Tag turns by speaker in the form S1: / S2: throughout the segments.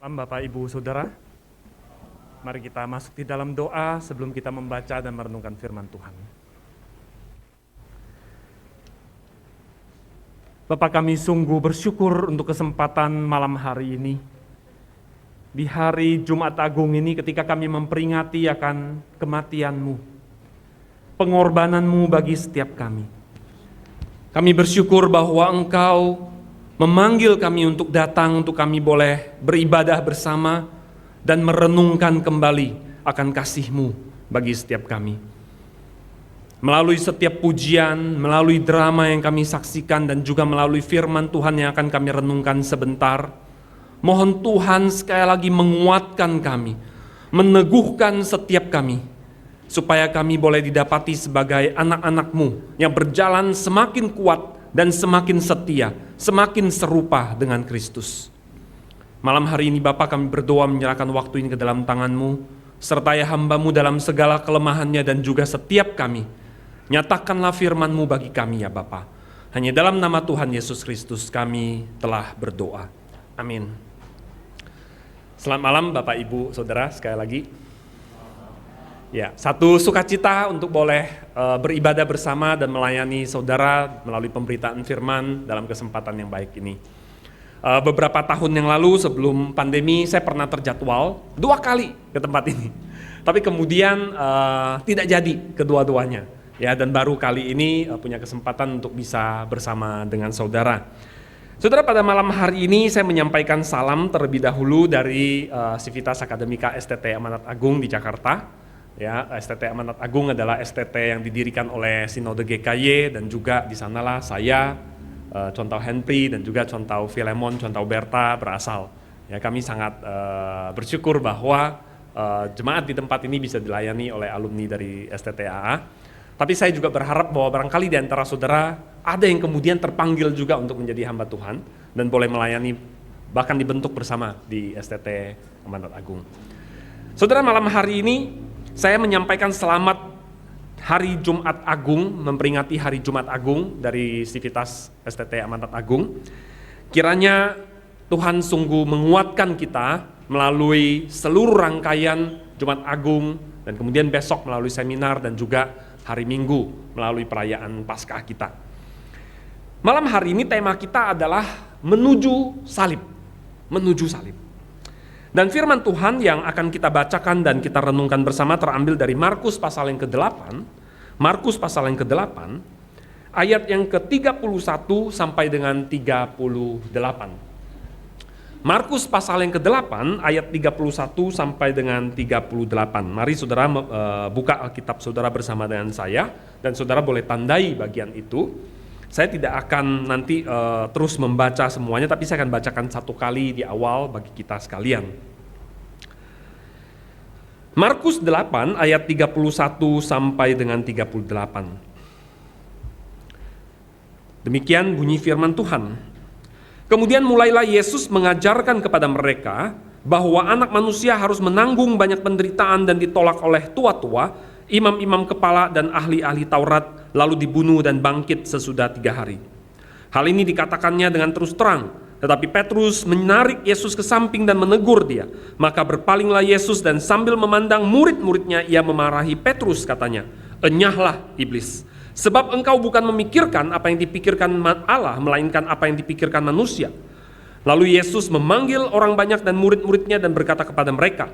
S1: Salam Bapak, Ibu, Saudara. Mari kita masuk di dalam doa sebelum kita membaca dan merenungkan firman Tuhan. Bapak, kami sungguh bersyukur untuk kesempatan malam hari ini. Di hari Jumat Agung ini ketika kami memperingati akan kematian-Mu, pengorbanan-Mu bagi setiap kami. Kami bersyukur bahwa Engkau memanggil kami untuk datang, untuk kami boleh beribadah bersama dan merenungkan kembali akan kasih-Mu bagi setiap kami. Melalui setiap pujian, melalui drama yang kami saksikan dan juga melalui firman Tuhan yang akan kami renungkan sebentar, mohon Tuhan sekali lagi menguatkan kami, meneguhkan setiap kami, supaya kami boleh didapati sebagai anak-anak-Mu yang berjalan semakin kuat dan semakin setia, semakin serupa dengan Kristus. Malam hari ini Bapa, kami berdoa menyerahkan waktu ini ke dalam tangan-Mu, sertai hamba-Mu dalam segala kelemahannya dan juga setiap kami. Nyatakanlah firman-Mu bagi kami ya Bapa. Hanya dalam nama Tuhan Yesus Kristus kami telah berdoa. Amin. Selamat malam Bapak, Ibu, Saudara, sekali lagi. Ya, satu sukacita untuk boleh beribadah bersama dan melayani saudara melalui pemberitaan firman dalam kesempatan yang baik ini. Beberapa tahun yang lalu sebelum pandemi saya pernah terjadwal 2 kali ke tempat ini. Tapi kemudian tidak jadi kedua-duanya. Ya, dan baru kali ini punya kesempatan untuk bisa bersama dengan saudara. Saudara, pada malam hari ini saya menyampaikan salam terlebih dahulu dari Civitas Akademika STT Amanat Agung di Jakarta. Ya, STT Amanat Agung adalah STT yang didirikan oleh Sinode GKY dan juga di sanalah saya, Contau Henry dan juga Contau Filemon, Contau Berta berasal. Ya, kami sangat bersyukur bahwa jemaat di tempat ini bisa dilayani oleh alumni dari STT AA. Tapi saya juga berharap bahwa barangkali di antara saudara ada yang kemudian terpanggil juga untuk menjadi hamba Tuhan dan boleh melayani bahkan dibentuk bersama di STT Amanat Agung. Saudara, malam hari ini saya menyampaikan selamat Hari Jumat Agung, memperingati Hari Jumat Agung dari Civitas STT Amanat Agung. Kiranya Tuhan sungguh menguatkan kita melalui seluruh rangkaian Jumat Agung dan kemudian besok melalui seminar dan juga hari Minggu melalui perayaan Paskah kita. Malam hari ini tema kita adalah menuju salib, menuju salib. Dan firman Tuhan yang akan kita bacakan dan kita renungkan bersama terambil dari Markus pasal yang ke-8, Markus pasal yang ke-8, ayat yang ke-31 sampai dengan 38. Markus pasal yang ke-8, ayat 31 sampai dengan 38. Mari saudara buka Alkitab saudara bersama dengan saya, dan saudara boleh tandai bagian itu. Saya tidak akan nanti terus membaca semuanya, tapi saya akan bacakan satu kali di awal bagi kita sekalian. Markus 8 ayat 31 sampai dengan 38. Demikian bunyi firman Tuhan. Kemudian mulailah Yesus mengajarkan kepada mereka bahwa anak manusia harus menanggung banyak penderitaan dan ditolak oleh tua-tua, imam-imam kepala dan ahli-ahli Taurat, lalu dibunuh dan bangkit sesudah 3 hari. Hal ini dikatakannya dengan terus terang, tetapi Petrus menarik Yesus ke samping dan menegur dia. Maka berpalinglah Yesus dan sambil memandang murid-muridnya ia memarahi Petrus, katanya, "Enyahlah iblis, sebab engkau bukan memikirkan apa yang dipikirkan Allah, melainkan apa yang dipikirkan manusia." Lalu Yesus memanggil orang banyak dan murid-muridnya dan berkata kepada mereka,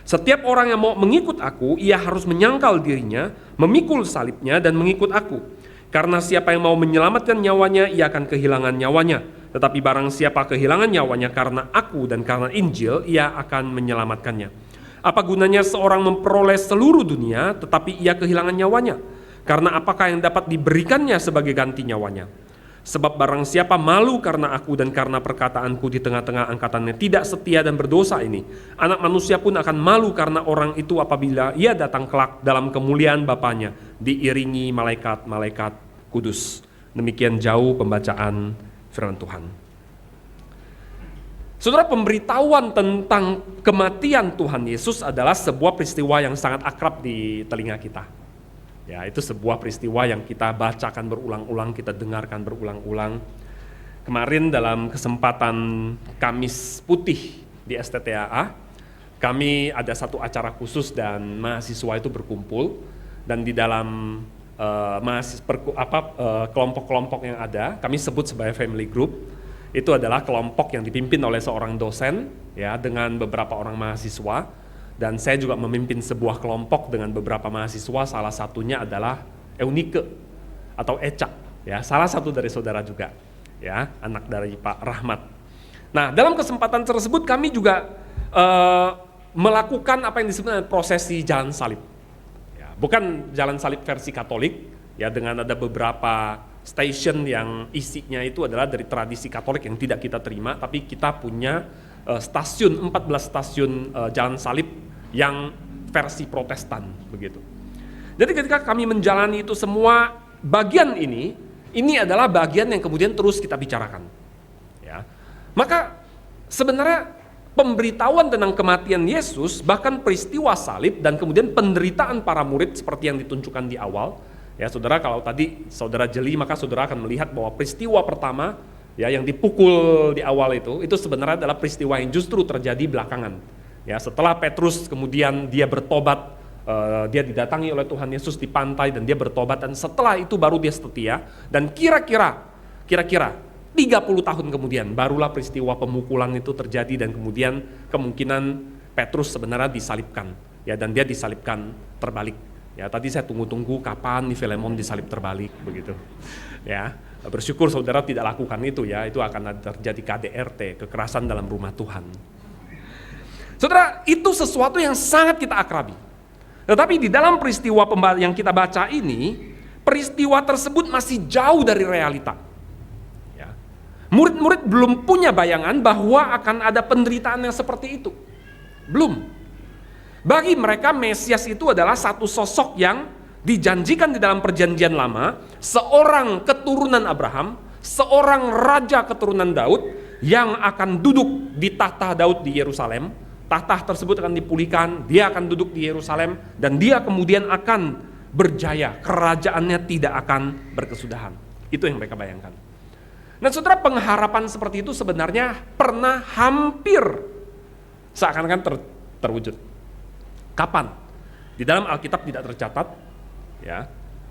S1: "Setiap orang yang mau mengikut aku, ia harus menyangkal dirinya, memikul salibnya dan mengikut aku. Karena siapa yang mau menyelamatkan nyawanya, ia akan kehilangan nyawanya. Tetapi barang siapa kehilangan nyawanya karena aku dan karena Injil, ia akan menyelamatkannya. Apa gunanya seorang memperoleh seluruh dunia, tetapi ia kehilangan nyawanya? Karena apakah yang dapat diberikannya sebagai ganti nyawanya? Sebab barang siapa malu karena aku dan karena perkataanku di tengah-tengah angkatannya tidak setia dan berdosa ini, anak manusia pun akan malu karena orang itu apabila ia datang kelak dalam kemuliaan Bapanya, diiringi malaikat-malaikat kudus." Demikian jauh pembacaan firman Tuhan. Saudara, pemberitahuan tentang kematian Tuhan Yesus adalah sebuah peristiwa yang sangat akrab di telinga kita. Ya, itu sebuah peristiwa yang kita bacakan berulang-ulang, kita dengarkan berulang-ulang. Kemarin dalam kesempatan Kamis Putih
S2: di STTAA. Kami ada satu acara khusus dan mahasiswa itu berkumpul, dan di dalam kelompok-kelompok yang ada, kami sebut sebagai family group. Itu adalah kelompok yang dipimpin oleh seorang dosen ya, dengan beberapa orang mahasiswa, dan saya juga memimpin sebuah kelompok dengan beberapa mahasiswa. Salah satunya adalah Eunike atau Eca ya, salah satu dari saudara juga ya, anak dari Pak Rahmat. Nah, dalam kesempatan tersebut kami juga melakukan apa yang disebut dengan prosesi jalan salib ya, bukan jalan salib versi Katolik ya, dengan ada beberapa station yang isinya itu adalah dari tradisi Katolik yang tidak kita terima, tapi kita punya 14 stasiun jalan salib yang versi Protestan begitu. Jadi ketika kami menjalani itu semua, bagian ini adalah bagian yang kemudian terus kita bicarakan ya. Maka sebenarnya pemberitahuan tentang kematian Yesus, bahkan peristiwa salib dan kemudian penderitaan para murid seperti yang ditunjukkan di awal ya, saudara, kalau tadi saudara jeli, maka saudara akan melihat bahwa peristiwa pertama ya, yang dipukul di awal itu sebenarnya adalah peristiwa yang justru terjadi belakangan ya, setelah Petrus kemudian dia bertobat, dia didatangi oleh Tuhan Yesus di pantai dan dia bertobat, dan setelah itu baru dia setia, dan kira-kira 30 tahun kemudian barulah peristiwa pemukulan itu terjadi, dan kemudian kemungkinan Petrus sebenarnya disalibkan ya, dan dia disalibkan terbalik. Ya, tadi saya tunggu-tunggu kapan nih Filemon disalib terbalik begitu. Ya, bersyukur saudara tidak lakukan itu ya, itu akan terjadi KDRT, kekerasan dalam rumah Tuhan. Saudara, itu sesuatu yang sangat kita akrabi. Tetapi di dalam peristiwa yang kita baca ini, peristiwa tersebut masih jauh dari realita. Ya. Murid-murid belum punya bayangan bahwa akan ada penderitaan yang seperti itu. Belum. Bagi mereka Mesias itu adalah satu sosok yang dijanjikan di dalam perjanjian lama, seorang keturunan Abraham, seorang raja keturunan Daud yang akan duduk di tahta Daud di Yerusalem. Tahta tersebut akan dipulihkan, dia akan duduk di Yerusalem, dan dia kemudian akan berjaya, kerajaannya tidak akan berkesudahan. Itu yang mereka bayangkan. Nah saudara, pengharapan seperti itu sebenarnya pernah hampir seakan-akan terwujud. Kapan? Di dalam Alkitab tidak tercatat ya.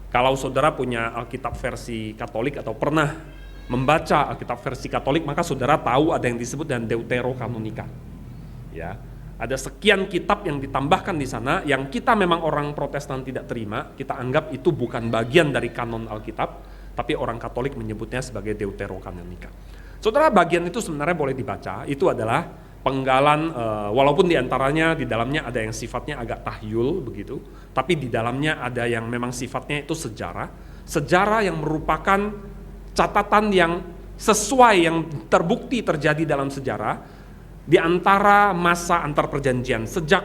S2: Kalau saudara punya Alkitab versi Katolik atau pernah membaca Alkitab versi Katolik, maka saudara tahu ada yang disebut dengan Deuterokanonika. Ya, ada sekian kitab yang ditambahkan di sana yang kita memang orang Protestan tidak terima, kita anggap itu bukan bagian dari kanon Alkitab, tapi orang Katolik menyebutnya sebagai Deuterokanonika. Saudara, bagian itu sebenarnya boleh dibaca, itu adalah penggalan, walaupun diantaranya di dalamnya ada yang sifatnya agak tahyul begitu, tapi di dalamnya ada yang memang sifatnya itu sejarah yang merupakan catatan yang sesuai, yang terbukti terjadi dalam sejarah di antara masa antar perjanjian, sejak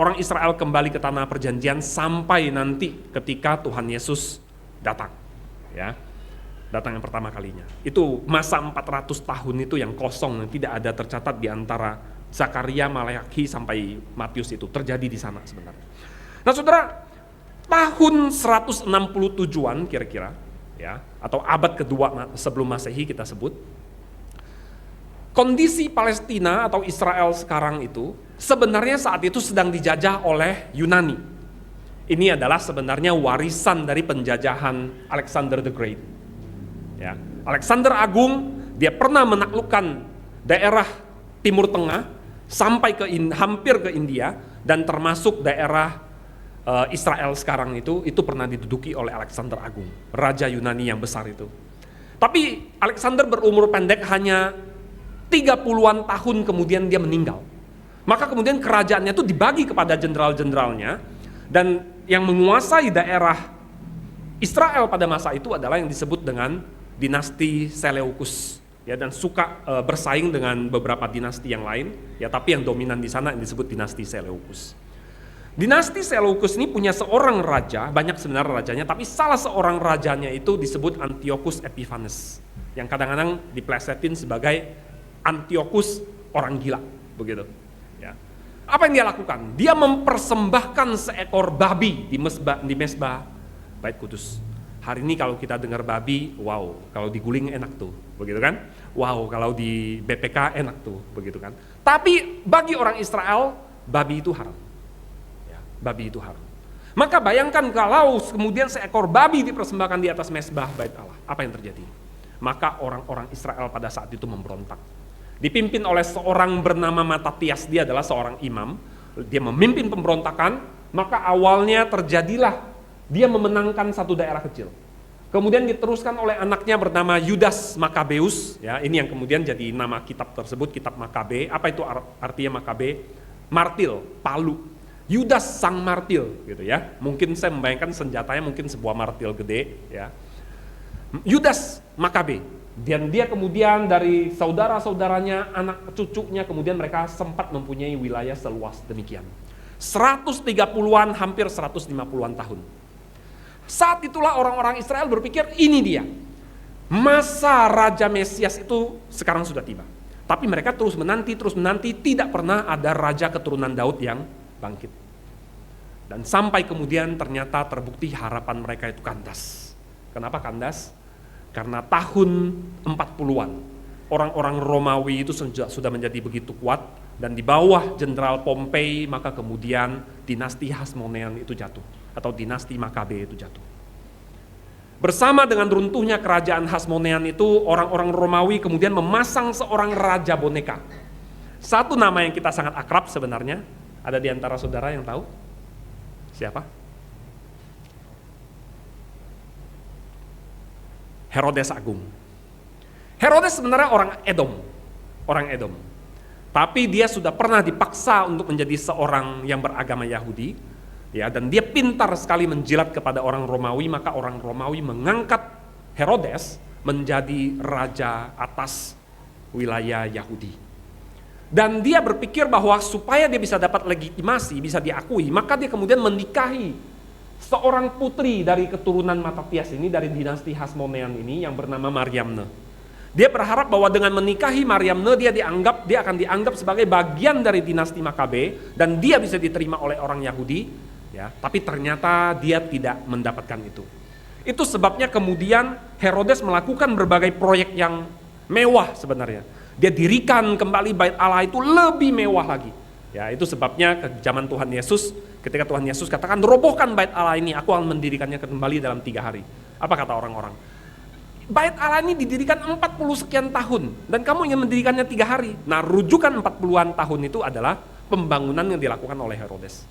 S2: orang Israel kembali ke tanah perjanjian sampai nanti ketika Tuhan Yesus datang ya. Datang yang pertama kalinya. Itu masa 400 tahun itu yang kosong, yang tidak ada tercatat di antara Zakaria, Maleakhi sampai Matius, itu terjadi di sana sebenarnya. Nah saudara, tahun 167-an kira-kira ya, atau abad kedua sebelum Masehi kita sebut, kondisi Palestina atau Israel sekarang itu sebenarnya saat itu sedang dijajah oleh Yunani. Ini adalah sebenarnya warisan dari penjajahan Alexander the Great. Ya, Alexander Agung, dia pernah menaklukkan daerah Timur Tengah sampai hampir ke India, dan termasuk daerah Israel sekarang itu pernah diduduki oleh Alexander Agung, raja Yunani yang besar itu. Tapi Alexander berumur pendek, hanya 30-an tahun kemudian dia meninggal. Maka kemudian kerajaannya itu dibagi kepada jenderal-jenderalnya, dan yang menguasai daerah Israel pada masa itu adalah yang disebut dengan dinasti Seleukus ya, dan suka bersaing dengan beberapa dinasti yang lain ya, tapi yang dominan di sana yang disebut dinasti Seleukus. Dinasti Seleukus ini punya seorang raja, banyak sebenarnya rajanya, tapi salah seorang rajanya itu disebut Antiochus Epiphanes, yang kadang-kadang diplesetin sebagai Antiochus orang gila begitu ya. Apa yang dia lakukan? Dia mempersembahkan seekor babi di mesbah Bait Kudus. Hari ini kalau kita dengar babi, wow, kalau diguling enak tuh, begitu kan? Wow, kalau di BPK enak tuh, begitu kan? Tapi bagi orang Israel, babi itu haram. Ya, babi itu haram. Maka bayangkan kalau kemudian seekor babi dipersembahkan di atas mezbah bait Allah, apa yang terjadi? Maka orang-orang Israel pada saat itu memberontak. Dipimpin oleh seorang bernama Matatias, dia adalah seorang imam, dia memimpin pemberontakan, maka awalnya terjadilah dia memenangkan satu daerah kecil. Kemudian diteruskan oleh anaknya bernama Yudas Makabeus, ya, ini yang kemudian jadi nama kitab tersebut, kitab Makabe. Apa itu artinya Makabe? Martil, palu. Yudas sang martil, gitu ya. Mungkin saya membayangkan senjatanya mungkin sebuah martil gede, ya. Yudas Makabe. Dan dia kemudian dari saudara-saudaranya, anak cucunya, kemudian mereka sempat mempunyai wilayah seluas demikian. 130-an, hampir 150-an tahun. Saat itulah orang-orang Israel berpikir ini dia. Masa Raja Mesias itu sekarang sudah tiba. Tapi mereka terus menanti, tidak pernah ada Raja keturunan Daud yang bangkit. Dan sampai kemudian ternyata terbukti harapan mereka itu kandas. Kenapa kandas? Karena tahun 40-an, orang-orang Romawi itu sudah menjadi begitu kuat, dan di bawah Jenderal Pompei, maka kemudian dinasti Hasmonean itu jatuh, atau dinasti Makabe itu jatuh. Bersama dengan runtuhnya kerajaan Hasmonean itu, orang-orang Romawi kemudian memasang seorang raja boneka. Satu nama yang kita sangat akrab sebenarnya, ada di antara saudara yang tahu? Siapa? Herodes Agung. Herodes sebenarnya orang Edom. Tapi dia sudah pernah dipaksa untuk menjadi seorang yang beragama Yahudi, ya, dan dia pintar sekali menjilat kepada orang Romawi, maka orang Romawi mengangkat Herodes menjadi raja atas wilayah Yahudi. Dan dia berpikir bahwa supaya dia bisa dapat legitimasi, bisa diakui, maka dia kemudian menikahi seorang putri dari keturunan Matatias ini, dari dinasti Hasmonean ini, yang bernama Mariamne. Dia berharap bahwa dengan menikahi Mariamne, dia akan dianggap sebagai bagian dari dinasti Makabe, dan dia bisa diterima oleh orang Yahudi, ya. Tapi ternyata dia tidak mendapatkan itu. Itu sebabnya kemudian Herodes melakukan berbagai proyek yang mewah sebenarnya. Dia dirikan kembali bait Allah itu lebih mewah lagi. Ya, itu sebabnya ke zaman Tuhan Yesus, ketika Tuhan Yesus katakan, robohkan bait Allah ini, aku akan mendirikannya kembali dalam 3 hari. Apa kata orang-orang? Bait Allah ini didirikan 40 sekian tahun, dan kamu ingin mendirikannya 3 hari. Nah, rujukan 40-an tahun itu adalah pembangunan yang dilakukan oleh Herodes.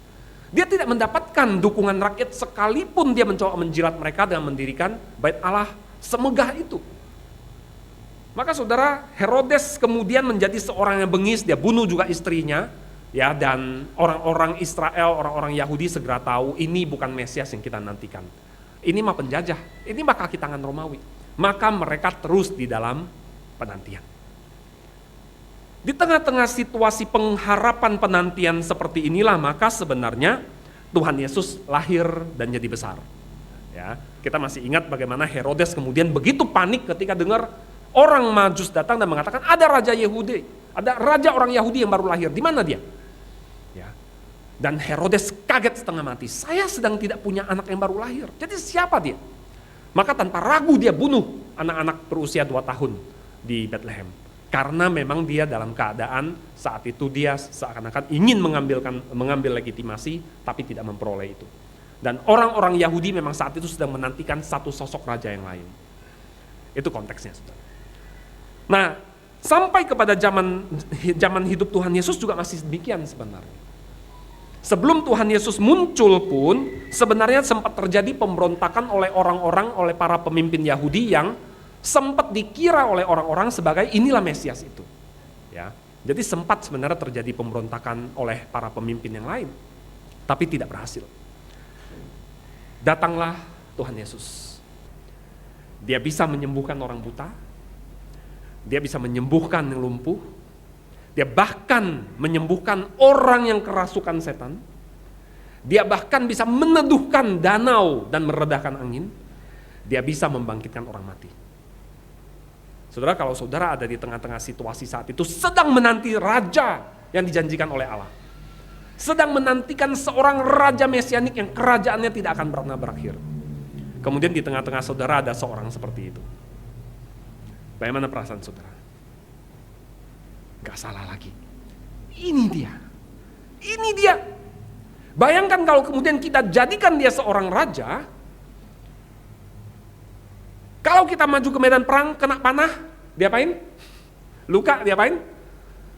S2: Dia tidak mendapatkan dukungan rakyat sekalipun dia mencoba menjilat mereka dengan mendirikan bait Allah semegah itu. Maka saudara, Herodes kemudian menjadi seorang yang bengis, dia bunuh juga istrinya. Ya, dan orang-orang Israel, orang-orang Yahudi segera tahu ini bukan Mesias yang kita nantikan. Ini mah penjajah, ini mah kaki tangan Romawi. Maka mereka terus di dalam penantian. Di tengah-tengah situasi pengharapan penantian seperti inilah, maka sebenarnya Tuhan Yesus lahir dan jadi besar. Ya, kita masih ingat bagaimana Herodes kemudian begitu panik ketika dengar orang Majus datang dan mengatakan ada raja Yahudi, ada raja orang Yahudi yang baru lahir. Di mana dia? Ya. Dan Herodes kaget setengah mati. Saya sedang tidak punya anak yang baru lahir. Jadi siapa dia? Maka tanpa ragu dia bunuh anak-anak berusia 2 tahun di Bethlehem. Karena memang dia dalam keadaan saat itu dia seakan-akan ingin mengambil legitimasi, tapi tidak memperoleh itu. Dan orang-orang Yahudi memang saat itu sedang menantikan satu sosok raja yang lain. Itu konteksnya, saudara. Nah, sampai kepada zaman hidup Tuhan Yesus juga masih demikian sebenarnya. Sebelum Tuhan Yesus muncul pun, sebenarnya sempat terjadi pemberontakan oleh orang-orang, oleh para pemimpin Yahudi yang sempat dikira oleh orang-orang sebagai inilah Mesias itu. Ya, jadi sempat sebenarnya terjadi pemberontakan oleh para pemimpin yang lain, tapi tidak berhasil. Datanglah Tuhan Yesus. Dia bisa menyembuhkan orang buta, dia bisa menyembuhkan yang lumpuh, dia bahkan menyembuhkan orang yang kerasukan setan, dia bahkan bisa meneduhkan danau dan meredahkan angin, dia bisa membangkitkan orang mati. Saudara, kalau saudara ada di tengah-tengah situasi saat itu, sedang menanti raja yang dijanjikan oleh Allah, sedang menantikan seorang raja mesianik yang kerajaannya tidak akan pernah berakhir, Kemudian di tengah-tengah saudara ada seorang seperti itu. Bagaimana perasaan saudara? Gak salah lagi. Ini dia. Ini dia. Bayangkan kalau kemudian kita jadikan dia seorang raja. Kalau kita maju ke medan perang, kena panah, diapain? Luka, diapain?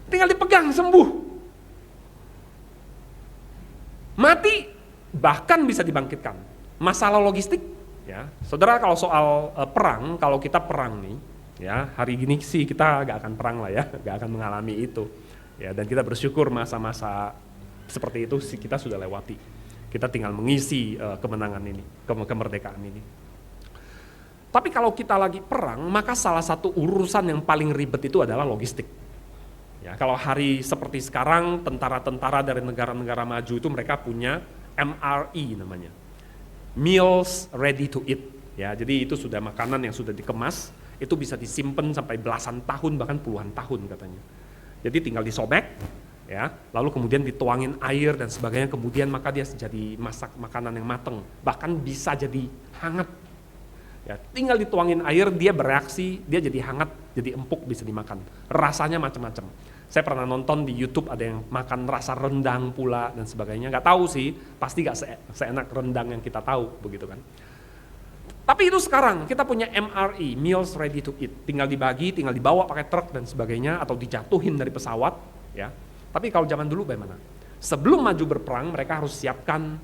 S2: Tinggal dipegang, sembuh. Mati, bahkan bisa dibangkitkan. Masalah logistik, ya, saudara, kalau soal perang, kalau kita perang nih, ya, hari gini sih kita gak akan perang lah ya, gak akan mengalami itu, ya, dan kita bersyukur masa-masa seperti itu sih kita sudah lewati. Kita tinggal mengisi kemenangan ini, kemerdekaan ini. Tapi kalau kita lagi perang, maka salah satu urusan yang paling ribet itu adalah logistik. Ya, kalau hari seperti sekarang, tentara-tentara dari negara-negara maju itu mereka punya MRE namanya, Meals Ready to Eat. Ya, jadi itu sudah makanan yang sudah dikemas, itu bisa disimpan sampai belasan tahun, bahkan puluhan tahun katanya. Jadi tinggal disobek, ya, lalu kemudian dituangin air dan sebagainya, kemudian maka dia jadi masak makanan yang matang, bahkan bisa jadi hangat. Ya, tinggal dituangin air, dia bereaksi, dia jadi hangat, jadi empuk, bisa dimakan. Rasanya macam-macam. Saya pernah nonton di YouTube ada yang makan rasa rendang pula dan sebagainya. Gak tahu sih, pasti gak seenak rendang yang kita tahu, begitu kan. Tapi itu sekarang kita punya MRE, Meals Ready to Eat. Tinggal dibagi, tinggal dibawa pakai truk dan sebagainya, atau dijatuhin dari pesawat. Ya. Tapi kalau zaman dulu bagaimana? Sebelum maju berperang, mereka harus siapkan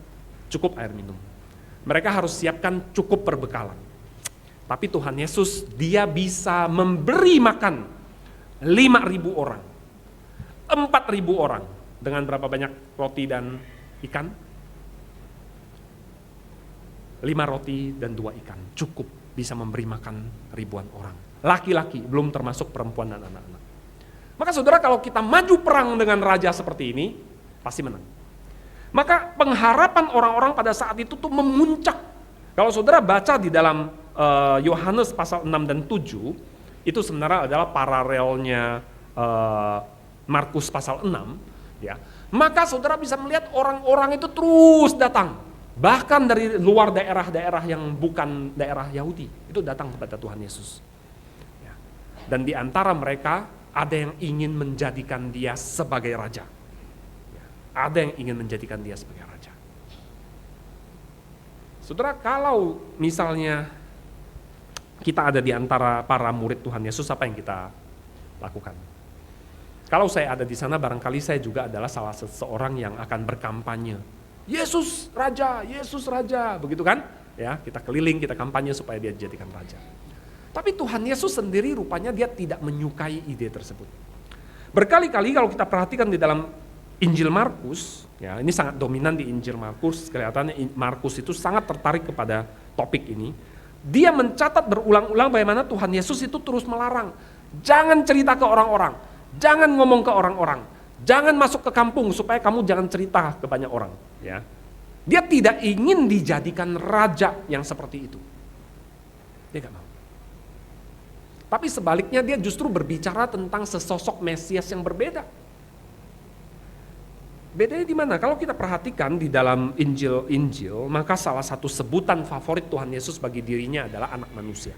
S2: cukup air minum. Mereka harus siapkan cukup perbekalan. Tapi Tuhan Yesus, dia bisa memberi makan 5.000 orang, 4.000 orang, dengan berapa banyak roti dan ikan? 5 roti dan 2 ikan, cukup bisa memberi makan ribuan orang. Laki-laki, belum termasuk perempuan dan anak-anak. Maka saudara, kalau kita maju perang dengan raja seperti ini, pasti menang. Maka pengharapan orang-orang pada saat itu tuh memuncak. Kalau saudara baca di dalam Yohanes pasal 6 dan 7, itu sebenarnya adalah paralelnya Markus pasal 6, ya. Maka saudara bisa melihat orang-orang itu terus datang, bahkan dari luar daerah-daerah yang bukan daerah Yahudi, itu datang kepada Tuhan Yesus. Ya. Dan di antara mereka ada yang ingin menjadikan dia sebagai raja. Ya. Ada yang ingin menjadikan dia sebagai raja. Saudara, kalau misalnya kita ada di antara para murid Tuhan Yesus, apa yang kita lakukan? Kalau saya ada di sana, barangkali saya juga adalah salah seseorang yang akan berkampanye. Yesus Raja, begitu kan? Ya, kita keliling, kita kampanye supaya dia dijadikan raja. Tapi Tuhan Yesus sendiri rupanya dia tidak menyukai ide tersebut. Berkali-kali kalau kita perhatikan di dalam Injil Markus, ya, ini sangat dominan di Injil Markus, kelihatannya Markus itu sangat tertarik kepada topik ini. Dia mencatat berulang-ulang bagaimana Tuhan Yesus itu terus melarang. Jangan cerita ke orang-orang, jangan ngomong ke orang-orang, jangan masuk ke kampung supaya kamu jangan cerita ke banyak orang. Ya. Dia tidak ingin dijadikan raja yang seperti itu. Dia gak mau. Tapi sebaliknya dia justru berbicara tentang sesosok Mesias yang berbeda. Bedanya di mana? Kalau kita perhatikan di dalam Injil, maka salah satu sebutan favorit Tuhan Yesus bagi dirinya adalah anak manusia.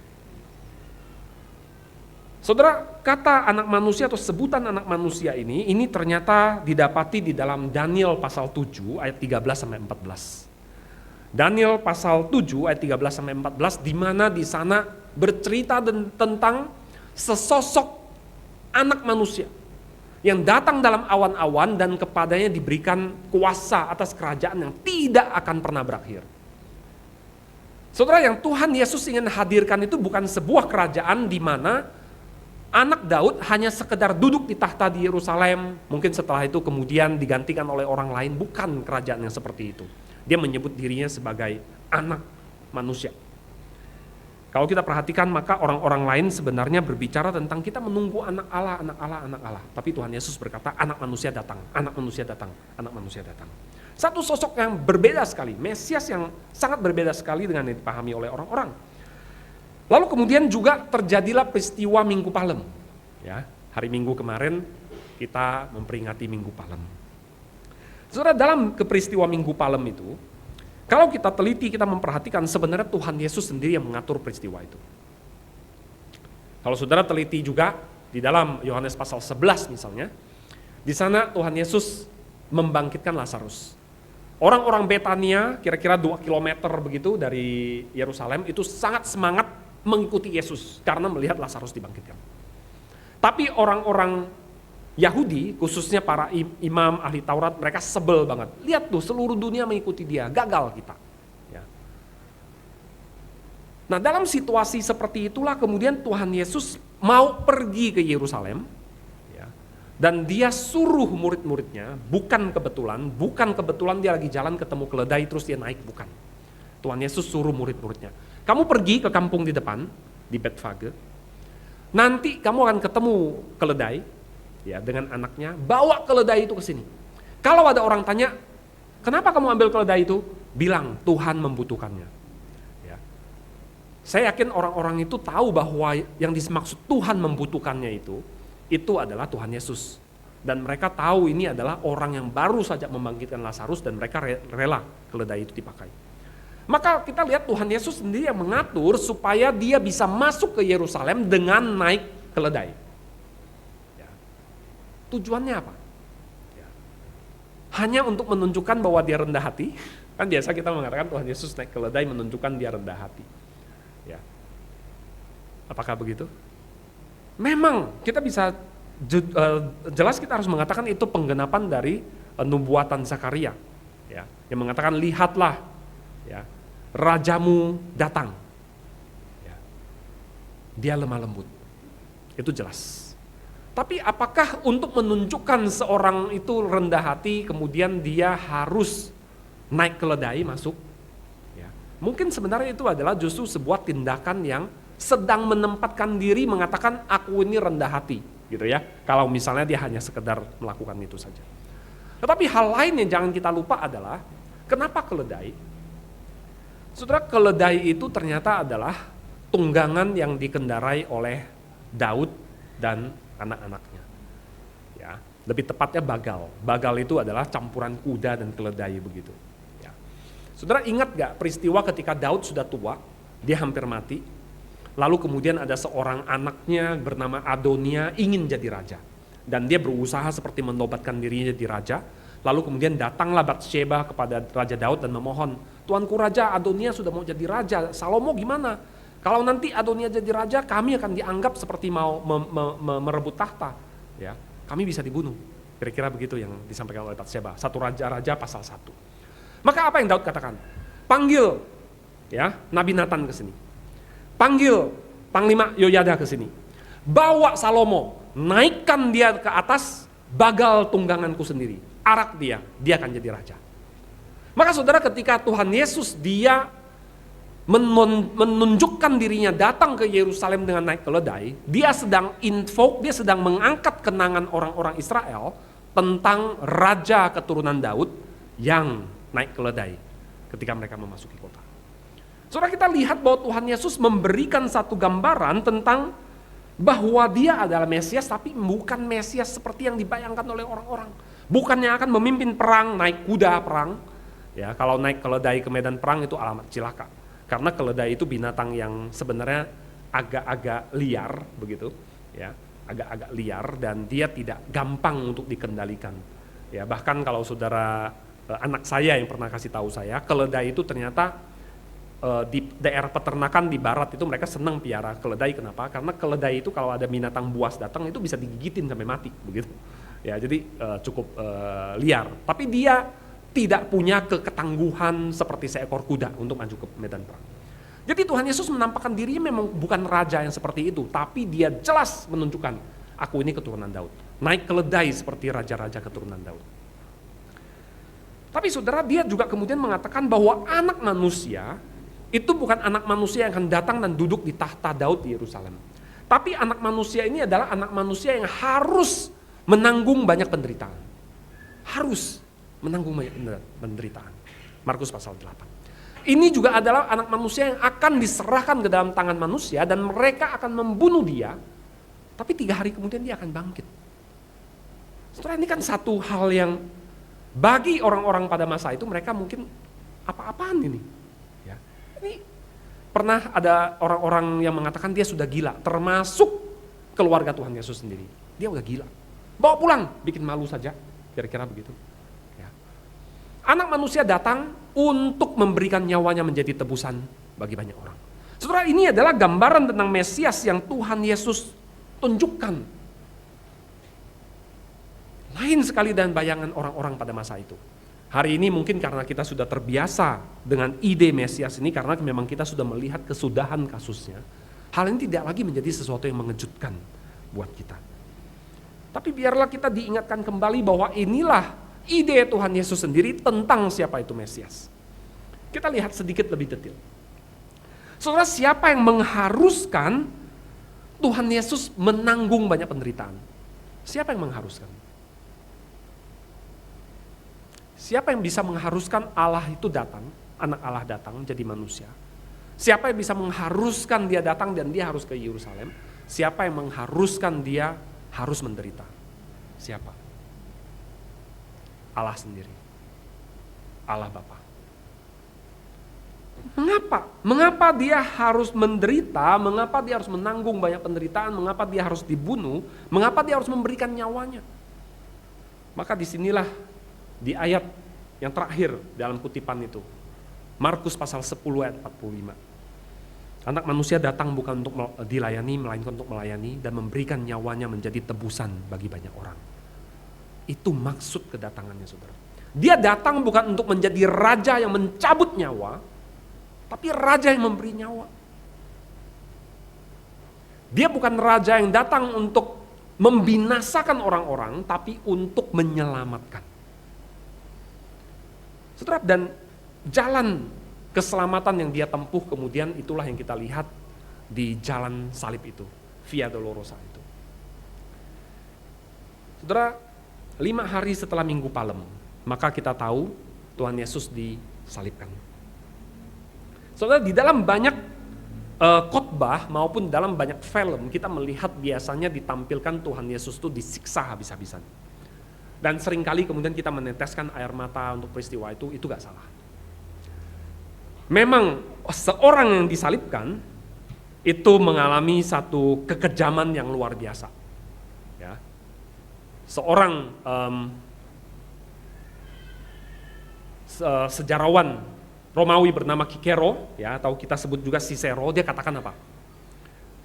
S2: Saudara, kata anak manusia atau sebutan anak manusia ini ternyata didapati di dalam Daniel pasal 7 ayat 13 sampai 14. Daniel pasal 7 ayat 13 sampai 14, di mana di sana bercerita tentang sesosok anak manusia yang datang dalam awan-awan dan kepadanya diberikan kuasa atas kerajaan yang tidak akan pernah berakhir. Saudara, yang Tuhan Yesus ingin hadirkan itu bukan sebuah kerajaan di mana anak Daud hanya sekedar duduk di tahta di Yerusalem, mungkin setelah itu kemudian digantikan oleh orang lain. Bukan kerajaan yang seperti itu. Dia menyebut dirinya sebagai anak manusia. Kalau kita perhatikan, maka orang-orang lain sebenarnya berbicara tentang kita menunggu anak Allah, anak Allah, anak Allah. Tapi Tuhan Yesus berkata, anak manusia datang, anak manusia datang, anak manusia datang. Satu sosok yang berbeda sekali, Mesias yang sangat berbeda sekali dengan yang dipahami oleh orang-orang. Lalu kemudian juga terjadilah peristiwa Minggu Palem. Ya, hari Minggu kemarin kita memperingati Minggu Palem. Saudara, dalam peristiwa Minggu Palem itu, Kalau kita teliti, kita memperhatikan sebenarnya Tuhan Yesus sendiri yang mengatur peristiwa itu. Kalau saudara teliti juga di dalam Yohanes pasal 11 misalnya, di sana Tuhan Yesus membangkitkan Lazarus. Orang-orang Betania kira-kira 2 kilometer begitu dari Yerusalem itu sangat semangat mengikuti Yesus karena melihat Lazarus dibangkitkan. Tapi orang-orang Yahudi, khususnya para imam ahli Taurat, mereka sebel banget. Lihat tuh, seluruh dunia mengikuti dia, gagal kita. Ya. Nah, dalam situasi seperti itulah kemudian Tuhan Yesus mau pergi ke Yerusalem, ya, dan dia suruh murid-muridnya, bukan kebetulan dia lagi jalan ketemu keledai terus dia naik, bukan. Tuhan Yesus suruh murid-muridnya, kamu pergi ke kampung di depan, di Betfage, nanti kamu akan ketemu keledai, ya, dengan anaknya, bawa keledai itu ke sini. Kalau ada orang tanya, kenapa kamu ambil keledai itu? Bilang, Tuhan membutuhkannya. Ya. Saya yakin orang-orang itu tahu bahwa yang dimaksud Tuhan membutuhkannya itu adalah Tuhan Yesus. Dan mereka tahu ini adalah orang yang baru saja membangkitkan Lazarus dan mereka rela keledai itu dipakai. Maka kita lihat Tuhan Yesus sendiri yang mengatur supaya dia bisa masuk ke Yerusalem dengan naik keledai. Tujuannya apa? Ya. Hanya untuk menunjukkan bahwa dia rendah hati. Kan biasa kita mengatakan Tuhan Yesus naik keledai menunjukkan dia rendah hati. Ya. Apakah begitu? Memang kita bisa jelas kita harus mengatakan itu penggenapan dari nubuatan Zakaria. Ya. Yang mengatakan lihatlah, ya, rajamu datang. Ya. Dia lemah lembut. Itu jelas. Tapi apakah untuk menunjukkan seorang itu rendah hati, kemudian dia harus naik keledai masuk? Ya. Mungkin sebenarnya itu adalah justru sebuah tindakan yang sedang menempatkan diri mengatakan aku ini rendah hati, gitu ya. Kalau misalnya dia hanya sekedar melakukan itu saja. Tetapi hal lain yang jangan kita lupa adalah kenapa keledai? Saudara, keledai itu ternyata adalah tunggangan yang dikendarai oleh Daud dan anak-anaknya. Ya, lebih tepatnya bagal. Bagal itu adalah campuran kuda dan keledai begitu. Ya. Saudara ingat gak peristiwa ketika Daud sudah tua, dia hampir mati, lalu kemudian ada seorang anaknya bernama Adonia ingin jadi raja. Dan dia berusaha seperti menobatkan dirinya jadi raja, lalu kemudian datanglah Batsheba kepada Raja Daud dan memohon, Tuanku Raja, Adonia sudah mau jadi raja, Salomo gimana? Kalau nanti Adonia jadi raja, kami akan dianggap seperti mau merebut tahta. Ya, kami bisa dibunuh. Kira-kira begitu yang disampaikan oleh Batsheba. 1 Raja pasal 1. Maka apa yang Daud katakan? Panggil, ya, Nabi Nathan ke sini. Panggil Panglima Yoyada ke sini. Bawa Salomo, naikkan dia ke atas bagal tungganganku sendiri. Arak dia akan jadi raja. Maka saudara, ketika Tuhan Yesus dia menunjukkan dirinya datang ke Yerusalem dengan naik keledai, dia sedang dia sedang mengangkat kenangan orang-orang Israel tentang raja keturunan Daud yang naik keledai ketika mereka memasuki kota. Saudara, kita lihat bahwa Tuhan Yesus memberikan satu gambaran tentang bahwa dia adalah Mesias, tapi bukan Mesias seperti yang dibayangkan oleh orang-orang. Bukannya akan memimpin perang, naik kuda perang. Ya, kalau naik keledai ke medan perang itu alamat cilaka. Karena keledai itu binatang yang sebenarnya agak-agak liar begitu, ya, agak-agak liar dan dia tidak gampang untuk dikendalikan. Ya, bahkan kalau saudara anak saya yang pernah kasih tahu saya, keledai itu ternyata di daerah peternakan di barat itu mereka senang piara keledai. Kenapa? Karena keledai itu kalau ada binatang buas datang itu bisa digigitin sampai mati begitu. Ya, jadi cukup liar. Tapi dia tidak punya ketangguhan seperti seekor kuda untuk maju ke medan perang. Jadi Tuhan Yesus menampakkan dirinya memang bukan raja yang seperti itu, tapi dia jelas menunjukkan, aku ini keturunan Daud. Naik keledai seperti raja-raja keturunan Daud. Tapi saudara, dia juga kemudian mengatakan bahwa anak manusia itu bukan anak manusia yang akan datang dan duduk di tahta Daud di Yerusalem. Tapi anak manusia ini adalah anak manusia yang harus menanggung banyak penderitaan. Harus menanggung banyak penderitaan. Markus pasal 8. Ini juga adalah anak manusia yang akan diserahkan ke dalam tangan manusia dan mereka akan membunuh dia, tapi 3 hari kemudian dia akan bangkit. Setelah ini kan satu hal yang bagi orang-orang pada masa itu mereka mungkin apa-apaan ini? Ya. Ini pernah ada orang-orang yang mengatakan dia sudah gila, termasuk keluarga Tuhan Yesus sendiri. Dia udah gila. Bawa pulang, bikin malu saja, kira-kira begitu. Ya. Anak manusia datang untuk memberikan nyawanya menjadi tebusan bagi banyak orang. Saudara, ini adalah gambaran tentang Mesias yang Tuhan Yesus tunjukkan. Lain sekali dengan bayangan orang-orang pada masa itu. Hari ini mungkin karena kita sudah terbiasa dengan ide Mesias ini, karena memang kita sudah melihat kesudahan kasusnya, hal ini tidak lagi menjadi sesuatu yang mengejutkan buat kita. Tapi biarlah kita diingatkan kembali bahwa inilah ide Tuhan Yesus sendiri tentang siapa itu Mesias. Kita lihat sedikit lebih detail. Saudara, siapa yang mengharuskan Tuhan Yesus menanggung banyak penderitaan? Siapa yang mengharuskan? Siapa yang bisa mengharuskan Allah itu datang, anak Allah datang jadi manusia? Siapa yang bisa mengharuskan dia datang dan dia harus ke Yerusalem? Siapa yang mengharuskan dia harus menderita? Siapa? Allah sendiri. Allah Bapa. Mengapa? Mengapa dia harus menderita? Mengapa dia harus menanggung banyak penderitaan? Mengapa dia harus dibunuh? Mengapa dia harus memberikan nyawanya? Maka disinilah di ayat yang terakhir dalam kutipan itu, Markus pasal 10 ayat 45. Anak manusia datang bukan untuk dilayani, melainkan untuk melayani dan memberikan nyawanya menjadi tebusan bagi banyak orang. Itu maksud kedatangannya, saudara. Dia datang bukan untuk menjadi raja yang mencabut nyawa, tapi raja yang memberi nyawa. Dia bukan raja yang datang untuk membinasakan orang-orang, tapi untuk menyelamatkan. Saudara, dan jalan keselamatan yang dia tempuh kemudian itulah yang kita lihat di jalan salib itu, Via Dolorosa itu. Saudara, 5 hari setelah Minggu Palem, maka kita tahu Tuhan Yesus disalibkan. Saudara, di dalam banyak khotbah maupun dalam banyak film kita melihat biasanya ditampilkan Tuhan Yesus itu disiksa habis-habisan. Dan seringkali kemudian kita meneteskan air mata untuk peristiwa itu gak salah. Memang seorang yang disalibkan itu mengalami satu kekejaman yang luar biasa. Ya. Seorang sejarawan Romawi bernama Cicero, ya, atau kita sebut juga Cicero, dia katakan apa?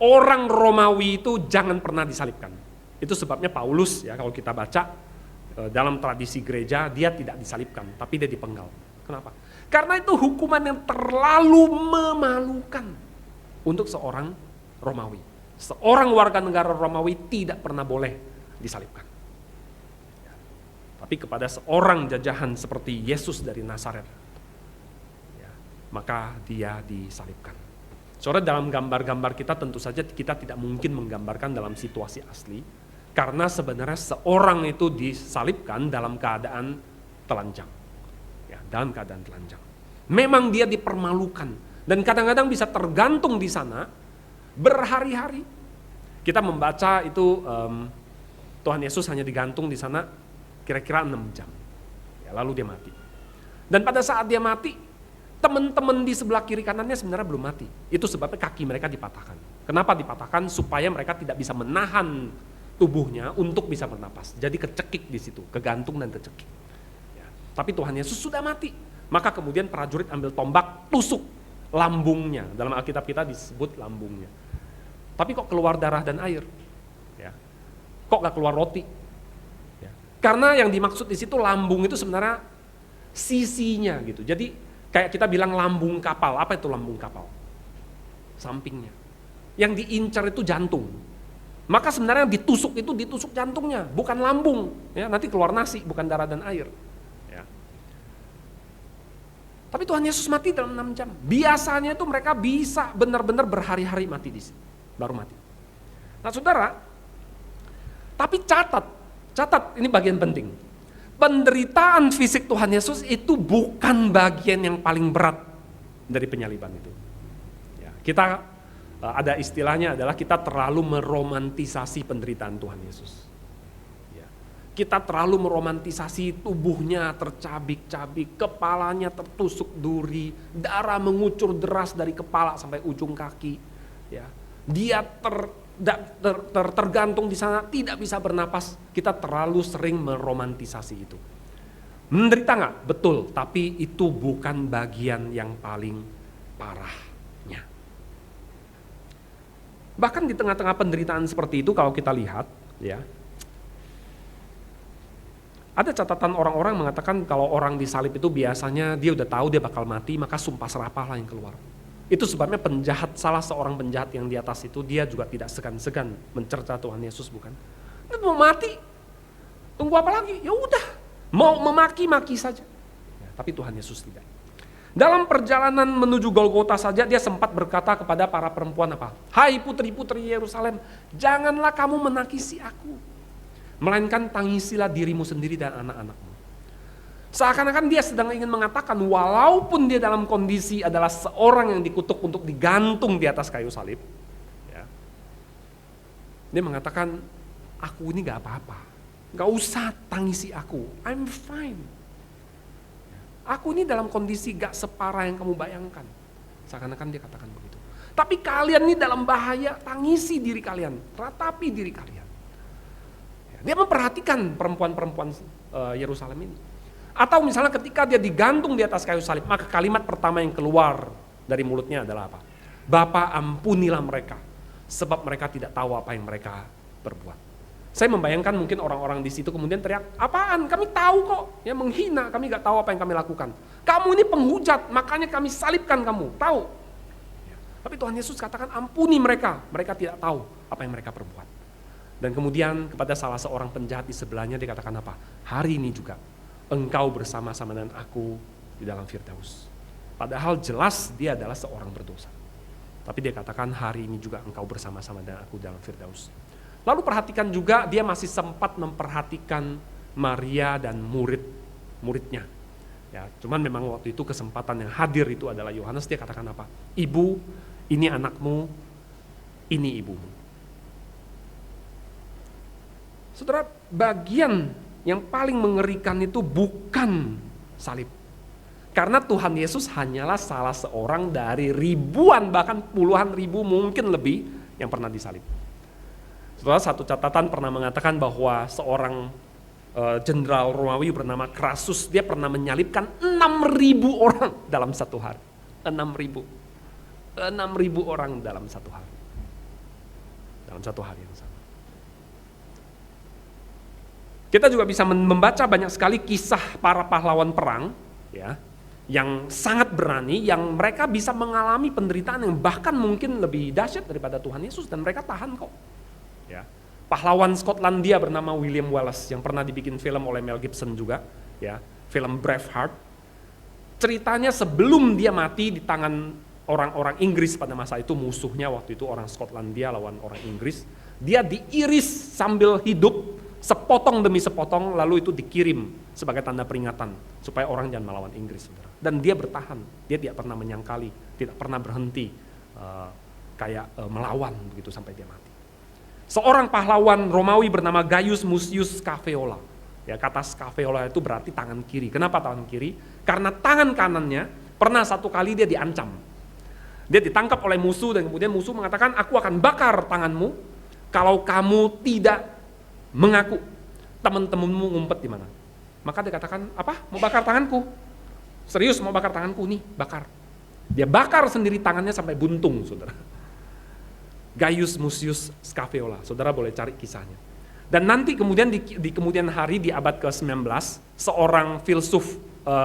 S2: Orang Romawi itu jangan pernah disalibkan. Itu sebabnya Paulus, ya, kalau kita baca dalam tradisi gereja dia tidak disalibkan, tapi dia dipenggal. Kenapa? Karena itu hukuman yang terlalu memalukan untuk seorang Romawi. Seorang warga negara Romawi tidak pernah boleh disalibkan. Tapi kepada seorang jajahan seperti Yesus dari Nazaret, ya, maka dia disalibkan. Saudara, dalam gambar-gambar kita tentu saja kita tidak mungkin menggambarkan dalam situasi asli, karena sebenarnya seorang itu disalibkan dalam keadaan telanjang. Ya, dalam keadaan telanjang. Memang dia dipermalukan dan kadang-kadang bisa tergantung di sana berhari-hari. Kita membaca itu Tuhan Yesus hanya digantung di sana kira-kira 6 jam. Ya, lalu dia mati. Dan pada saat dia mati, teman-teman di sebelah kiri kanannya sebenarnya belum mati. Itu sebabnya kaki mereka dipatahkan. Kenapa dipatahkan? Supaya mereka tidak bisa menahan tubuhnya untuk bisa bernapas. Jadi kecekik di situ, kegantung dan kecekik. Ya. Tapi Tuhan Yesus sudah mati. Maka kemudian prajurit ambil tombak, tusuk lambungnya. Dalam Alkitab kita disebut lambungnya. Tapi kok keluar darah dan air? Ya. Kok gak keluar roti? Ya. Karena yang dimaksud di situ lambung itu sebenarnya sisinya gitu. Jadi kayak kita bilang lambung kapal. Apa itu lambung kapal? Sampingnya. Yang diincar itu jantung. Maka sebenarnya ditusuk itu ditusuk jantungnya, bukan lambung. Ya, nanti keluar nasi, bukan darah dan air. Ya. Tapi Tuhan Yesus mati dalam 6 jam. Biasanya itu mereka bisa benar-benar berhari-hari mati di situ, baru mati. Nah, saudara, tapi catat ini bagian penting. Penderitaan fisik Tuhan Yesus itu bukan bagian yang paling berat dari penyaliban itu. Ya, kita ada istilahnya adalah kita terlalu meromantisasi penderitaan Tuhan Yesus. Ya. Kita terlalu meromantisasi, tubuhnya tercabik-cabik, kepalanya tertusuk duri, darah mengucur deras dari kepala sampai ujung kaki. Ya. Dia tergantung di sana, tidak bisa bernapas. Kita terlalu sering meromantisasi itu. Menderita nggak? Betul, tapi itu bukan bagian yang paling parahnya. Bahkan di tengah-tengah penderitaan seperti itu, kalau kita lihat, ya, ada catatan orang-orang mengatakan kalau orang disalib itu biasanya dia udah tahu dia bakal mati, maka sumpah serapah lah yang keluar. Itu sebabnya penjahat, salah seorang penjahat yang di atas itu, dia juga tidak segan-segan mencerca Tuhan Yesus, bukan? Dia mau mati, tunggu apa lagi? Ya udah, mau memaki-maki saja. Ya, tapi Tuhan Yesus tidak. Dalam perjalanan menuju Golgota saja dia sempat berkata kepada para perempuan apa? Hai putri-putri Yerusalem, janganlah kamu menangisi aku, melainkan tangisilah dirimu sendiri dan anak-anakmu. Seakan-akan dia sedang ingin mengatakan walaupun dia dalam kondisi adalah seorang yang dikutuk untuk digantung di atas kayu salib, ya, dia mengatakan aku ini gak apa-apa, gak usah tangisi aku, I'm fine. Aku ini dalam kondisi gak separah yang kamu bayangkan. Seakan-akan dia katakan begitu. Tapi kalian ini dalam bahaya, tangisi diri kalian, ratapi diri kalian. Dia memperhatikan perempuan-perempuan Yerusalem ini. Atau misalnya ketika dia digantung di atas kayu salib, maka kalimat pertama yang keluar dari mulutnya adalah apa? Bapa, ampunilah mereka, sebab mereka tidak tahu apa yang mereka berbuat. Saya membayangkan mungkin orang-orang di situ kemudian teriak, apaan? Kami tahu kok, ya menghina, kami gak tahu apa yang kami lakukan. Kamu ini penghujat, makanya kami salibkan kamu, tahu? Ya. Tapi Tuhan Yesus katakan ampuni mereka, mereka tidak tahu apa yang mereka perbuat. Dan kemudian kepada salah seorang penjahat di sebelahnya dia katakan apa? Hari ini juga engkau bersama-sama dengan aku di dalam Firdaus. Padahal jelas dia adalah seorang berdosa. Tapi dia katakan hari ini juga engkau bersama-sama dengan aku dalam Firdaus. Lalu perhatikan juga dia masih sempat memperhatikan Maria dan muridnya. Ya, cuman memang waktu itu kesempatan yang hadir itu adalah Yohanes. Dia katakan apa? Ibu, ini anakmu, ini ibumu. Saudara, bagian yang paling mengerikan itu bukan salib. Karena Tuhan Yesus hanyalah salah seorang dari ribuan, bahkan puluhan ribu mungkin lebih yang pernah disalib. Saudara, satu catatan pernah mengatakan bahwa seorang jenderal Romawi bernama Crassus, dia pernah menyalibkan 6.000 orang dalam satu hari. 6.000 orang dalam satu hari. Dalam satu hari yang sama. Kita juga bisa membaca banyak sekali kisah para pahlawan perang, ya, yang sangat berani, yang mereka bisa mengalami penderitaan yang bahkan mungkin lebih dahsyat daripada Tuhan Yesus, dan mereka tahan kok. Ya. Pahlawan Skotlandia bernama William Wallace yang pernah dibikin film oleh Mel Gibson juga, ya, film Braveheart. Ceritanya sebelum dia mati di tangan orang-orang Inggris pada masa itu, musuhnya waktu itu orang Skotlandia lawan orang Inggris, dia diiris sambil hidup, sepotong demi sepotong, lalu itu dikirim sebagai tanda peringatan supaya orang jangan melawan Inggris, saudara. Dan dia bertahan, dia tidak pernah menyangkali, tidak pernah berhenti melawan begitu sampai dia mati. Seorang pahlawan Romawi bernama Gaius Musius Scaevola. Ya, kata Scaevola itu berarti tangan kiri. Kenapa tangan kiri? Karena tangan kanannya pernah satu kali dia diancam. Dia ditangkap oleh musuh dan kemudian musuh mengatakan, aku akan bakar tanganmu kalau kamu tidak mengaku. Teman-temanmu ngumpet di mana? Maka dia katakan, apa? Mau bakar tanganku? Serius mau bakar tanganku? Nih, bakar. Dia bakar sendiri tangannya sampai buntung, saudara. Gaius Musius Scaevola, saudara boleh cari kisahnya. Dan nanti kemudian di kemudian hari di abad ke-19, seorang filsuf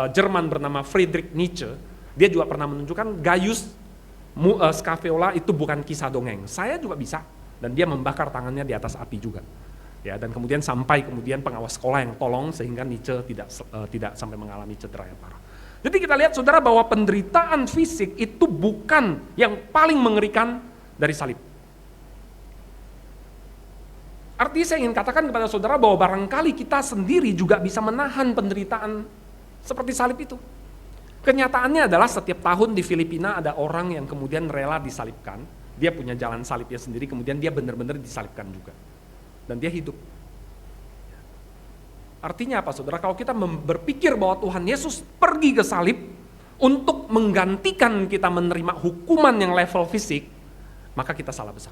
S2: Jerman bernama Friedrich Nietzsche, dia juga pernah menunjukkan Gaius Scaevola itu bukan kisah dongeng. Saya juga bisa. Dan dia membakar tangannya di atas api juga. Ya, dan kemudian sampai kemudian pengawas sekolah yang tolong sehingga Nietzsche tidak sampai mengalami cedera yang parah. Jadi kita lihat saudara bahwa penderitaan fisik itu bukan yang paling mengerikan dari salib. Artinya saya ingin katakan kepada saudara bahwa barangkali kita sendiri juga bisa menahan penderitaan seperti salib itu. Kenyataannya adalah setiap tahun di Filipina ada orang yang kemudian rela disalibkan. Dia punya jalan salibnya sendiri, kemudian dia benar-benar disalibkan juga. Dan dia hidup. Artinya apa saudara? Kalau kita berpikir bahwa Tuhan Yesus pergi ke salib untuk menggantikan kita menerima hukuman yang level fisik, maka kita salah besar.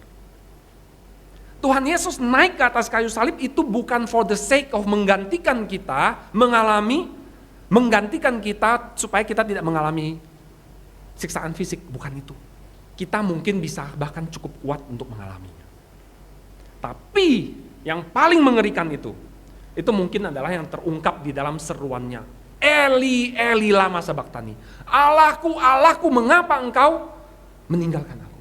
S2: Tuhan Yesus naik ke atas kayu salib itu bukan for the sake of menggantikan kita, menggantikan kita supaya kita tidak mengalami siksaan fisik, bukan itu. Kita mungkin bisa bahkan cukup kuat untuk mengalaminya. Tapi yang paling mengerikan itu mungkin adalah yang terungkap di dalam seruannya. Eli, Eli lama sabachthani. Allahku, Allahku, mengapa engkau meninggalkan aku?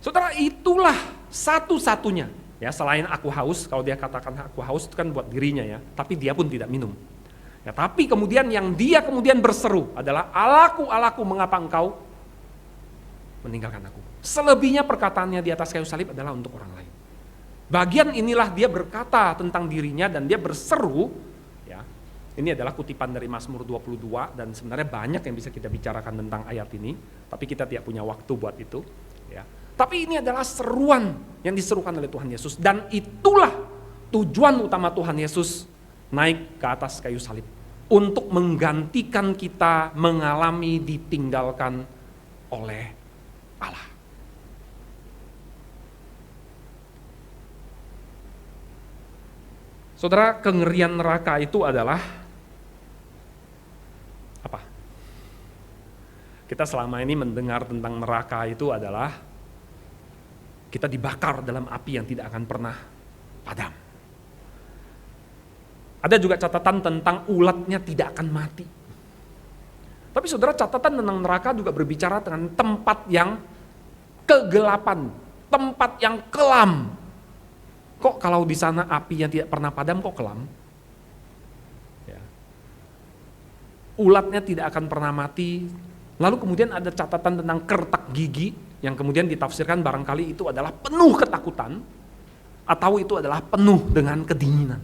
S2: Saudara, itulah satu-satunya. Ya, selain aku haus, kalau dia katakan aku haus itu kan buat dirinya ya, tapi dia pun tidak minum. Ya, tapi kemudian yang dia kemudian berseru adalah Allahku, Allahku, mengapa engkau meninggalkan aku? Selebihnya perkataannya di atas kayu salib adalah untuk orang lain. Bagian inilah dia berkata tentang dirinya dan dia berseru, ya. Ini adalah kutipan dari Mazmur 22 dan sebenarnya banyak yang bisa kita bicarakan tentang ayat ini, tapi kita tidak punya waktu buat itu, ya. Tapi ini adalah seruan yang diserukan oleh Tuhan Yesus dan itulah tujuan utama Tuhan Yesus naik ke atas kayu salib untuk menggantikan kita mengalami ditinggalkan oleh Allah. Saudara, kengerian neraka itu adalah apa? Kita selama ini mendengar tentang neraka itu adalah kita dibakar dalam api yang tidak akan pernah padam. Ada juga catatan tentang ulatnya tidak akan mati. Tapi saudara, catatan tentang neraka juga berbicara tentang tempat yang kegelapan, tempat yang kelam. Kok kalau di sana api yang tidak pernah padam kok kelam? Ya. Ulatnya tidak akan pernah mati. Lalu kemudian ada catatan tentang kertak gigi yang kemudian ditafsirkan barangkali itu adalah penuh ketakutan atau itu adalah penuh dengan kedinginan.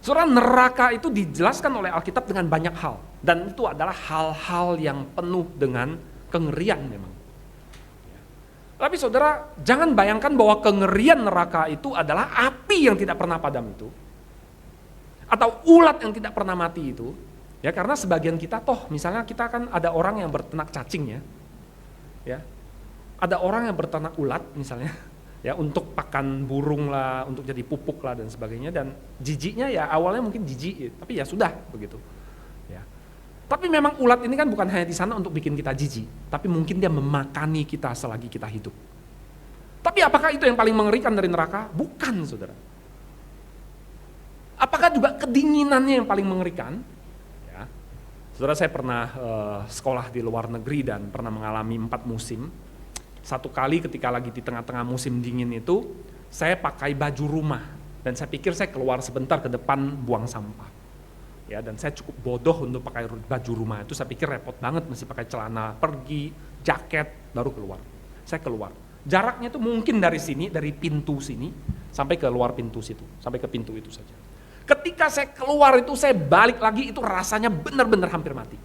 S2: Saudara, neraka itu dijelaskan oleh Alkitab dengan banyak hal dan itu adalah hal-hal yang penuh dengan kengerian memang. Tapi saudara, jangan bayangkan bahwa kengerian neraka itu adalah api yang tidak pernah padam itu. Atau ulat yang tidak pernah mati itu. Ya, karena sebagian kita misalnya kita kan ada orang yang berternak cacing ya. Ya. Ada orang yang berternak ulat misalnya. Ya, untuk pakan burung lah, untuk jadi pupuk lah dan sebagainya. Dan jijiknya ya awalnya mungkin jijik, tapi ya sudah begitu. Ya. Tapi memang ulat ini kan bukan hanya di sana untuk bikin kita jijik, tapi mungkin dia memakani kita selagi kita hidup. Tapi apakah itu yang paling mengerikan dari neraka? Bukan, saudara. Apakah juga kedinginannya yang paling mengerikan? Ya. Saudara, saya pernah sekolah di luar negeri dan pernah mengalami 4 musim. Satu kali ketika lagi di tengah-tengah musim dingin itu, saya pakai baju rumah dan saya pikir saya keluar sebentar ke depan buang sampah. Ya, dan saya cukup bodoh untuk pakai baju rumah itu, saya pikir repot banget mesti pakai celana pergi, jaket, baru keluar. Saya keluar. Jaraknya itu mungkin dari sini, dari pintu sini, sampai ke luar pintu situ, sampai ke pintu itu saja. Ketika saya keluar itu, saya balik lagi, itu rasanya benar-benar hampir mati.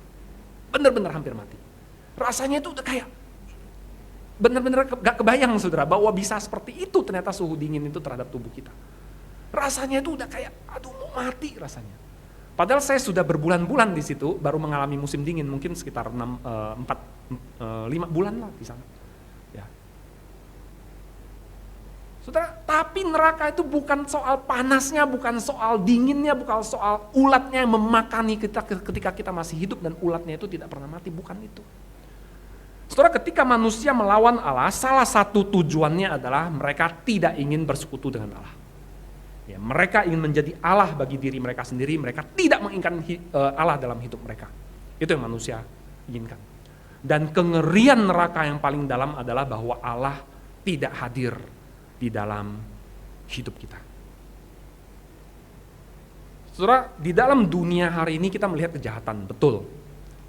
S2: Benar-benar hampir mati. Rasanya itu udah kayak, benar-benar gak kebayang saudara, bahwa bisa seperti itu ternyata suhu dingin itu terhadap tubuh kita. Rasanya itu udah kayak, aduh mau mati rasanya. Padahal saya sudah berbulan-bulan di situ, baru mengalami musim dingin, mungkin sekitar 5 bulan lah di sana. Ya. Saudara, tapi neraka itu bukan soal panasnya, bukan soal dinginnya, bukan soal ulatnya yang memakani kita ketika kita masih hidup dan ulatnya itu tidak pernah mati, bukan itu. Saudara, ketika manusia melawan Allah, salah satu tujuannya adalah mereka tidak ingin bersekutu dengan Allah. Ya, mereka ingin menjadi Allah bagi diri mereka sendiri, mereka tidak menginginkan Allah dalam hidup mereka. Itu yang manusia inginkan. Dan kengerian neraka yang paling dalam adalah bahwa Allah tidak hadir di dalam hidup kita. Saudara, di dalam dunia hari ini kita melihat kejahatan, betul.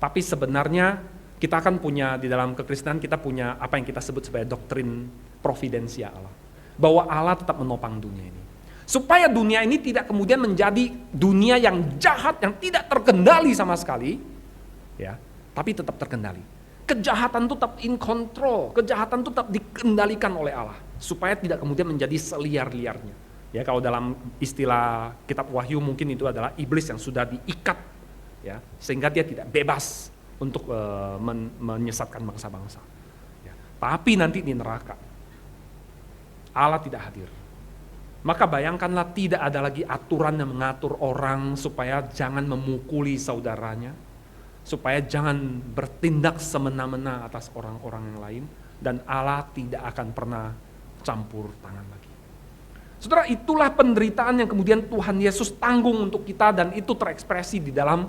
S2: Tapi sebenarnya kita akan punya, di dalam kekristenan kita punya apa yang kita sebut sebagai doktrin providensia Allah. Bahwa Allah tetap menopang dunia ini. Supaya dunia ini tidak kemudian menjadi dunia yang jahat, yang tidak terkendali sama sekali, ya, tapi tetap terkendali. Kejahatan itu tetap in control, kejahatan itu tetap dikendalikan oleh Allah, supaya tidak kemudian menjadi seliar-liarnya. Ya, kalau dalam istilah kitab Wahyu mungkin itu adalah iblis yang sudah diikat, ya, sehingga dia tidak bebas untuk menyesatkan bangsa-bangsa. Ya. Tapi nanti di neraka Allah tidak hadir. Maka bayangkanlah tidak ada lagi aturan yang mengatur orang supaya jangan memukuli saudaranya, supaya jangan bertindak semena-mena atas orang-orang yang lain, dan Allah tidak akan pernah campur tangan lagi. Saudara, itulah penderitaan yang kemudian Tuhan Yesus tanggung untuk kita, dan itu terekspresi di dalam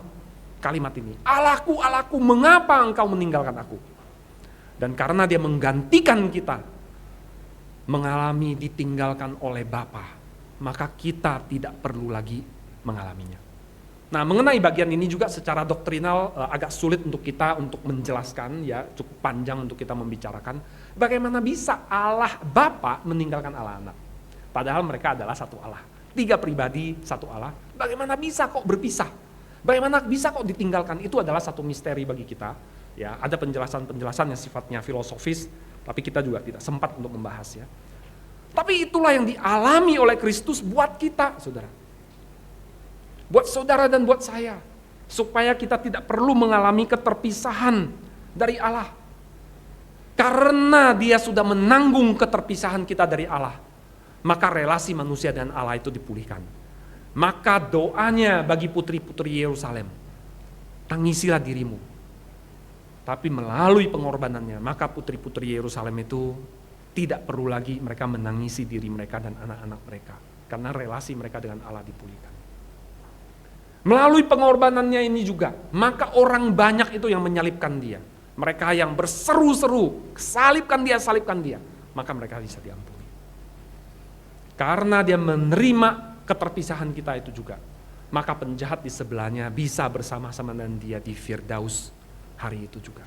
S2: kalimat ini. Allahku, Allahku, mengapa engkau meninggalkan aku? Dan karena dia menggantikan kita mengalami ditinggalkan oleh Bapa, maka kita tidak perlu lagi mengalaminya. Nah, mengenai bagian ini juga secara doktrinal agak sulit untuk kita untuk menjelaskan, ya, cukup panjang untuk kita membicarakan bagaimana bisa Allah Bapa meninggalkan Allah Anak. Padahal mereka adalah satu Allah. 3 pribadi, satu Allah. Bagaimana bisa kok berpisah? Bagaimana bisa kok ditinggalkan? Itu adalah satu misteri bagi kita. Ya, ada penjelasan-penjelasan yang sifatnya filosofis, tapi kita juga tidak sempat untuk membahasnya. Tapi itulah yang dialami oleh Kristus buat kita, saudara. Buat saudara dan buat saya. Supaya kita tidak perlu mengalami keterpisahan dari Allah. Karena dia sudah menanggung keterpisahan kita dari Allah, maka relasi manusia dan Allah itu dipulihkan. Maka doanya bagi putri-putri Yerusalem, tangisilah dirimu. Tapi melalui pengorbanannya, maka putri-putri Yerusalem itu tidak perlu lagi mereka menangisi diri mereka dan anak-anak mereka. Karena relasi mereka dengan Allah dipulihkan. Melalui pengorbanannya ini juga, maka orang banyak itu yang menyalibkan dia. Mereka yang berseru-seru, salibkan dia, maka mereka bisa diampuni. Karena dia menerima keterpisahan kita itu juga, maka penjahat di sebelahnya bisa bersama-sama dengan dia di Firdaus hari itu juga.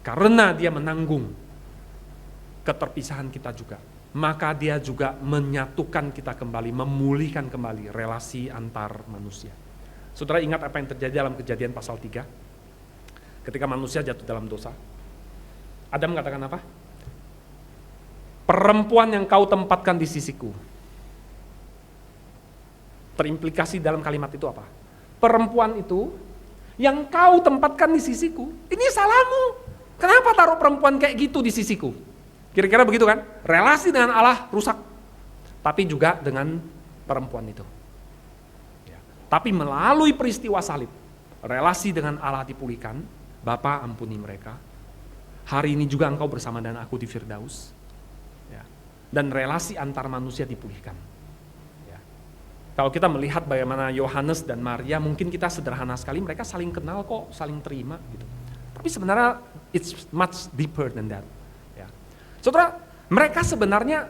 S2: Karena dia menanggung keterpisahan kita juga, maka dia juga menyatukan kita kembali, memulihkan kembali relasi antar manusia. Saudara ingat apa yang terjadi dalam Kejadian pasal 3? Ketika manusia jatuh dalam dosa, Adam mengatakan apa? Perempuan yang kau tempatkan di sisiku. Terimplikasi dalam kalimat itu apa? Perempuan itu yang kau tempatkan di sisiku, ini salahmu. Kenapa taruh perempuan kayak gitu di sisiku? Kira-kira begitu kan? Relasi dengan Allah rusak. Tapi juga dengan perempuan itu. Ya. Tapi melalui peristiwa salib, relasi dengan Allah dipulihkan. Bapa ampuni mereka. Hari ini juga engkau bersama dengan aku di Firdaus. Ya. Dan relasi antar manusia dipulihkan. Ya. Kalau kita melihat bagaimana Yohanes dan Maria, mungkin kita sederhana sekali, mereka saling kenal kok, saling terima gitu. Tapi sebenarnya it's much deeper than that. Saudara, mereka sebenarnya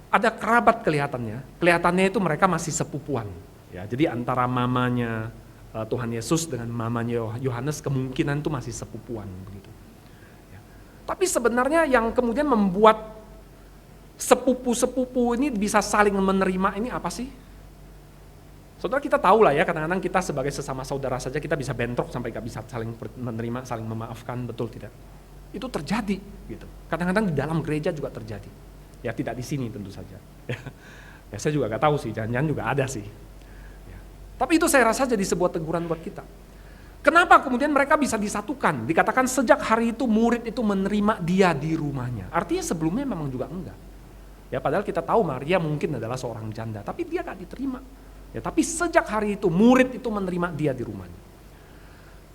S2: ada kerabat kelihatannya itu mereka masih sepupuan. Ya, jadi antara mamanya Tuhan Yesus dengan mamanya Yohanes kemungkinan itu masih sepupuan begitu. Ya. Tapi sebenarnya yang kemudian membuat sepupu-sepupu ini bisa saling menerima ini apa sih? Saudara, kita tahu lah ya, kadang-kadang kita sebagai sesama saudara saja kita bisa bentrok sampai gak bisa saling menerima, saling memaafkan, betul tidak? Itu terjadi gitu. Kadang-kadang di dalam gereja juga terjadi. Ya tidak di sini tentu saja. Ya saya juga gak tahu sih, jangan-jangan juga ada sih. Ya. Tapi itu saya rasa jadi sebuah teguran buat kita. Kenapa kemudian mereka bisa disatukan? Dikatakan sejak hari itu murid itu menerima dia di rumahnya. Artinya sebelumnya memang juga enggak. Ya padahal kita tahu Maria mungkin adalah seorang janda, tapi dia gak diterima. Ya tapi sejak hari itu murid itu menerima dia di rumahnya.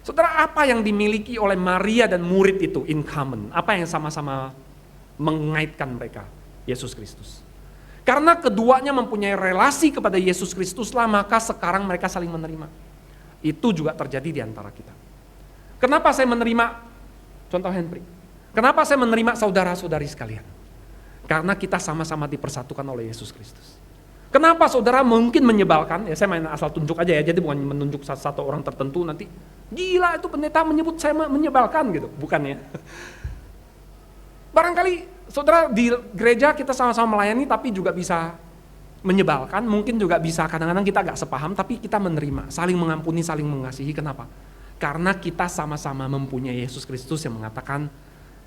S2: Saudara, apa yang dimiliki oleh Maria dan murid itu in common? Apa yang sama-sama mengaitkan mereka? Yesus Kristus. Karena keduanya mempunyai relasi kepada Yesus Kristuslah, maka sekarang mereka saling menerima. Itu juga terjadi di antara kita. Kenapa saya menerima, contoh Henry, kenapa saya menerima saudara-saudari sekalian? Karena kita sama-sama dipersatukan oleh Yesus Kristus. Kenapa saudara mungkin menyebalkan? Ya saya main asal tunjuk aja ya, jadi bukan menunjuk satu orang tertentu nanti gila itu pendeta menyebut saya menyebalkan gitu, bukan ya. Barangkali saudara di gereja kita sama-sama melayani tapi juga bisa menyebalkan, mungkin juga bisa kadang-kadang kita agak sepaham tapi kita menerima, saling mengampuni, saling mengasihi. Kenapa? Karena kita sama-sama mempunyai Yesus Kristus yang mengatakan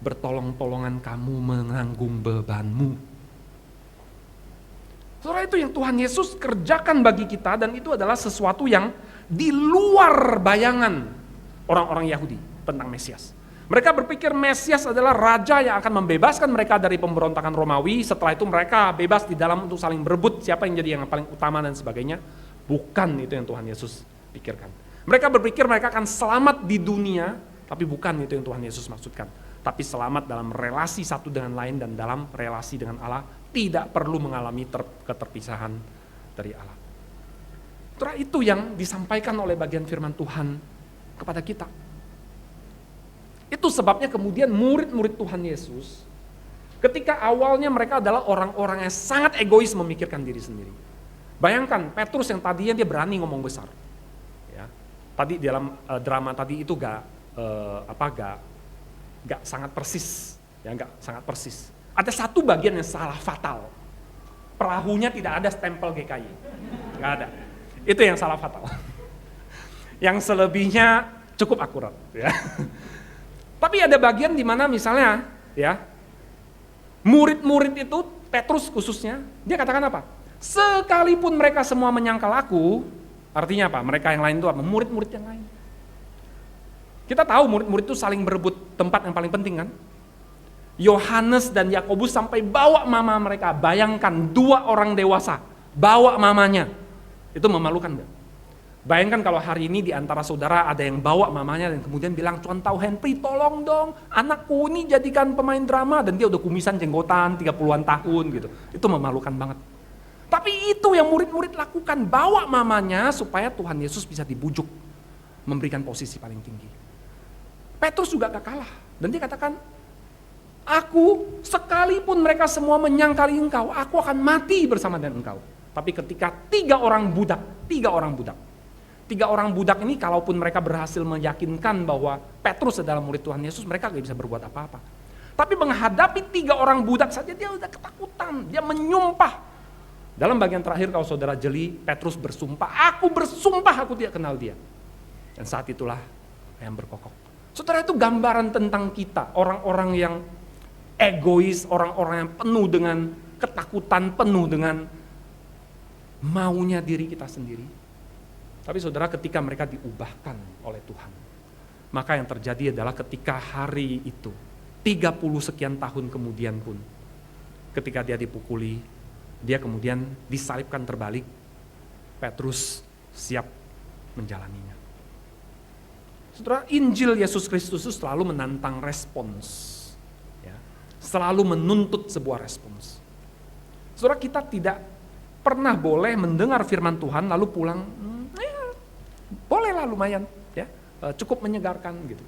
S2: bertolong-tolongan kamu menanggung bebanmu. Saudara, itu yang Tuhan Yesus kerjakan bagi kita, dan itu adalah sesuatu yang di luar bayangan orang-orang Yahudi tentang Mesias. Mereka berpikir Mesias adalah raja yang akan membebaskan mereka dari pemberontakan Romawi. Setelah itu mereka bebas di dalam untuk saling berebut siapa yang jadi yang paling utama dan sebagainya. Bukan itu yang Tuhan Yesus pikirkan. Mereka berpikir mereka akan selamat di dunia, tapi bukan itu yang Tuhan Yesus maksudkan. Tapi selamat dalam relasi satu dengan lain dan dalam relasi dengan Allah, tidak perlu mengalami keterpisahan dari Allah. Itu yang disampaikan oleh bagian firman Tuhan kepada kita. Itu sebabnya kemudian murid-murid Tuhan Yesus, ketika awalnya mereka adalah orang-orang yang sangat egois memikirkan diri sendiri. Bayangkan Petrus yang tadinya dia berani ngomong besar. Ya. Tadi dalam drama tadi itu gak sangat persis, ya gak sangat persis. Ada satu bagian yang salah fatal. Perahunya tidak ada stempel GKI. Gak ada. Itu yang salah fatal. Yang selebihnya cukup akurat. Ya. Tapi ada bagian di mana misalnya, ya, murid-murid itu, Petrus khususnya, dia katakan apa? Sekalipun mereka semua menyangkal aku, artinya apa? Mereka yang lain itu apa? Murid-murid yang lain. Kita tahu murid-murid itu saling berebut tempat yang paling penting kan? Yohanes dan Yakobus sampai bawa mama mereka. Bayangkan 2 orang dewasa bawa mamanya. Itu memalukan enggak? Bayangkan kalau hari ini di antara saudara ada yang bawa mamanya dan kemudian bilang, "Tuan tahu Henry, tolong dong, anakku ini jadikan pemain drama," dan dia udah kumisan jenggotan 30-an tahun gitu. Itu memalukan banget. Tapi itu yang murid-murid lakukan, bawa mamanya supaya Tuhan Yesus bisa dibujuk memberikan posisi paling tinggi. Petrus juga gak kalah dan dia katakan, "Aku sekalipun mereka semua menyangkali engkau, aku akan mati bersama dengan engkau." Tapi ketika 3 orang budak ini kalaupun mereka berhasil meyakinkan bahwa Petrus adalah murid Tuhan Yesus, mereka gak bisa berbuat apa-apa. Tapi menghadapi 3 orang budak saja dia udah ketakutan, dia menyumpah. Dalam bagian terakhir kalau saudara jeli, Petrus bersumpah, "Aku bersumpah aku tidak kenal dia." Dan saat itulah yang berkokok. Saudara, itu gambaran tentang kita, orang-orang yang egois, orang-orang yang penuh dengan ketakutan, penuh dengan maunya diri kita sendiri. Tapi saudara, ketika mereka diubahkan oleh Tuhan, maka yang terjadi adalah ketika hari itu, 30 sekian tahun kemudian pun, ketika dia dipukuli, dia kemudian disalibkan terbalik, Petrus siap menjalaninya. Saudara, Injil Yesus Kristus itu selalu menantang respons, ya, selalu menuntut sebuah respons. Saudara, kita tidak pernah boleh mendengar firman Tuhan lalu pulang, bolehlah lumayan, ya, cukup menyegarkan gitu.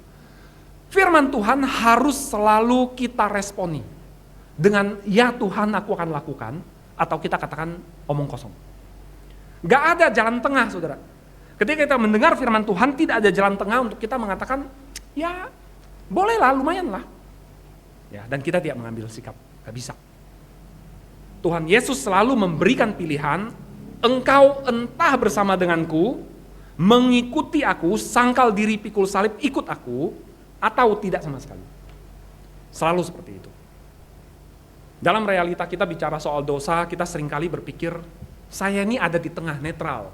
S2: Firman Tuhan harus selalu kita responi dengan, "Ya Tuhan, aku akan lakukan," atau kita katakan omong kosong. Gak ada jalan tengah, saudara. Ketika kita mendengar firman Tuhan, tidak ada jalan tengah untuk kita mengatakan, "Ya bolehlah, lumayanlah." Ya, dan kita tidak mengambil sikap, gak bisa. Tuhan Yesus selalu memberikan pilihan, "Engkau entah bersama denganku, mengikuti aku, sangkal diri, pikul salib, ikut aku, atau tidak sama sekali." Selalu seperti itu. Dalam realita kita bicara soal dosa, kita seringkali berpikir, saya ini ada di tengah, netral.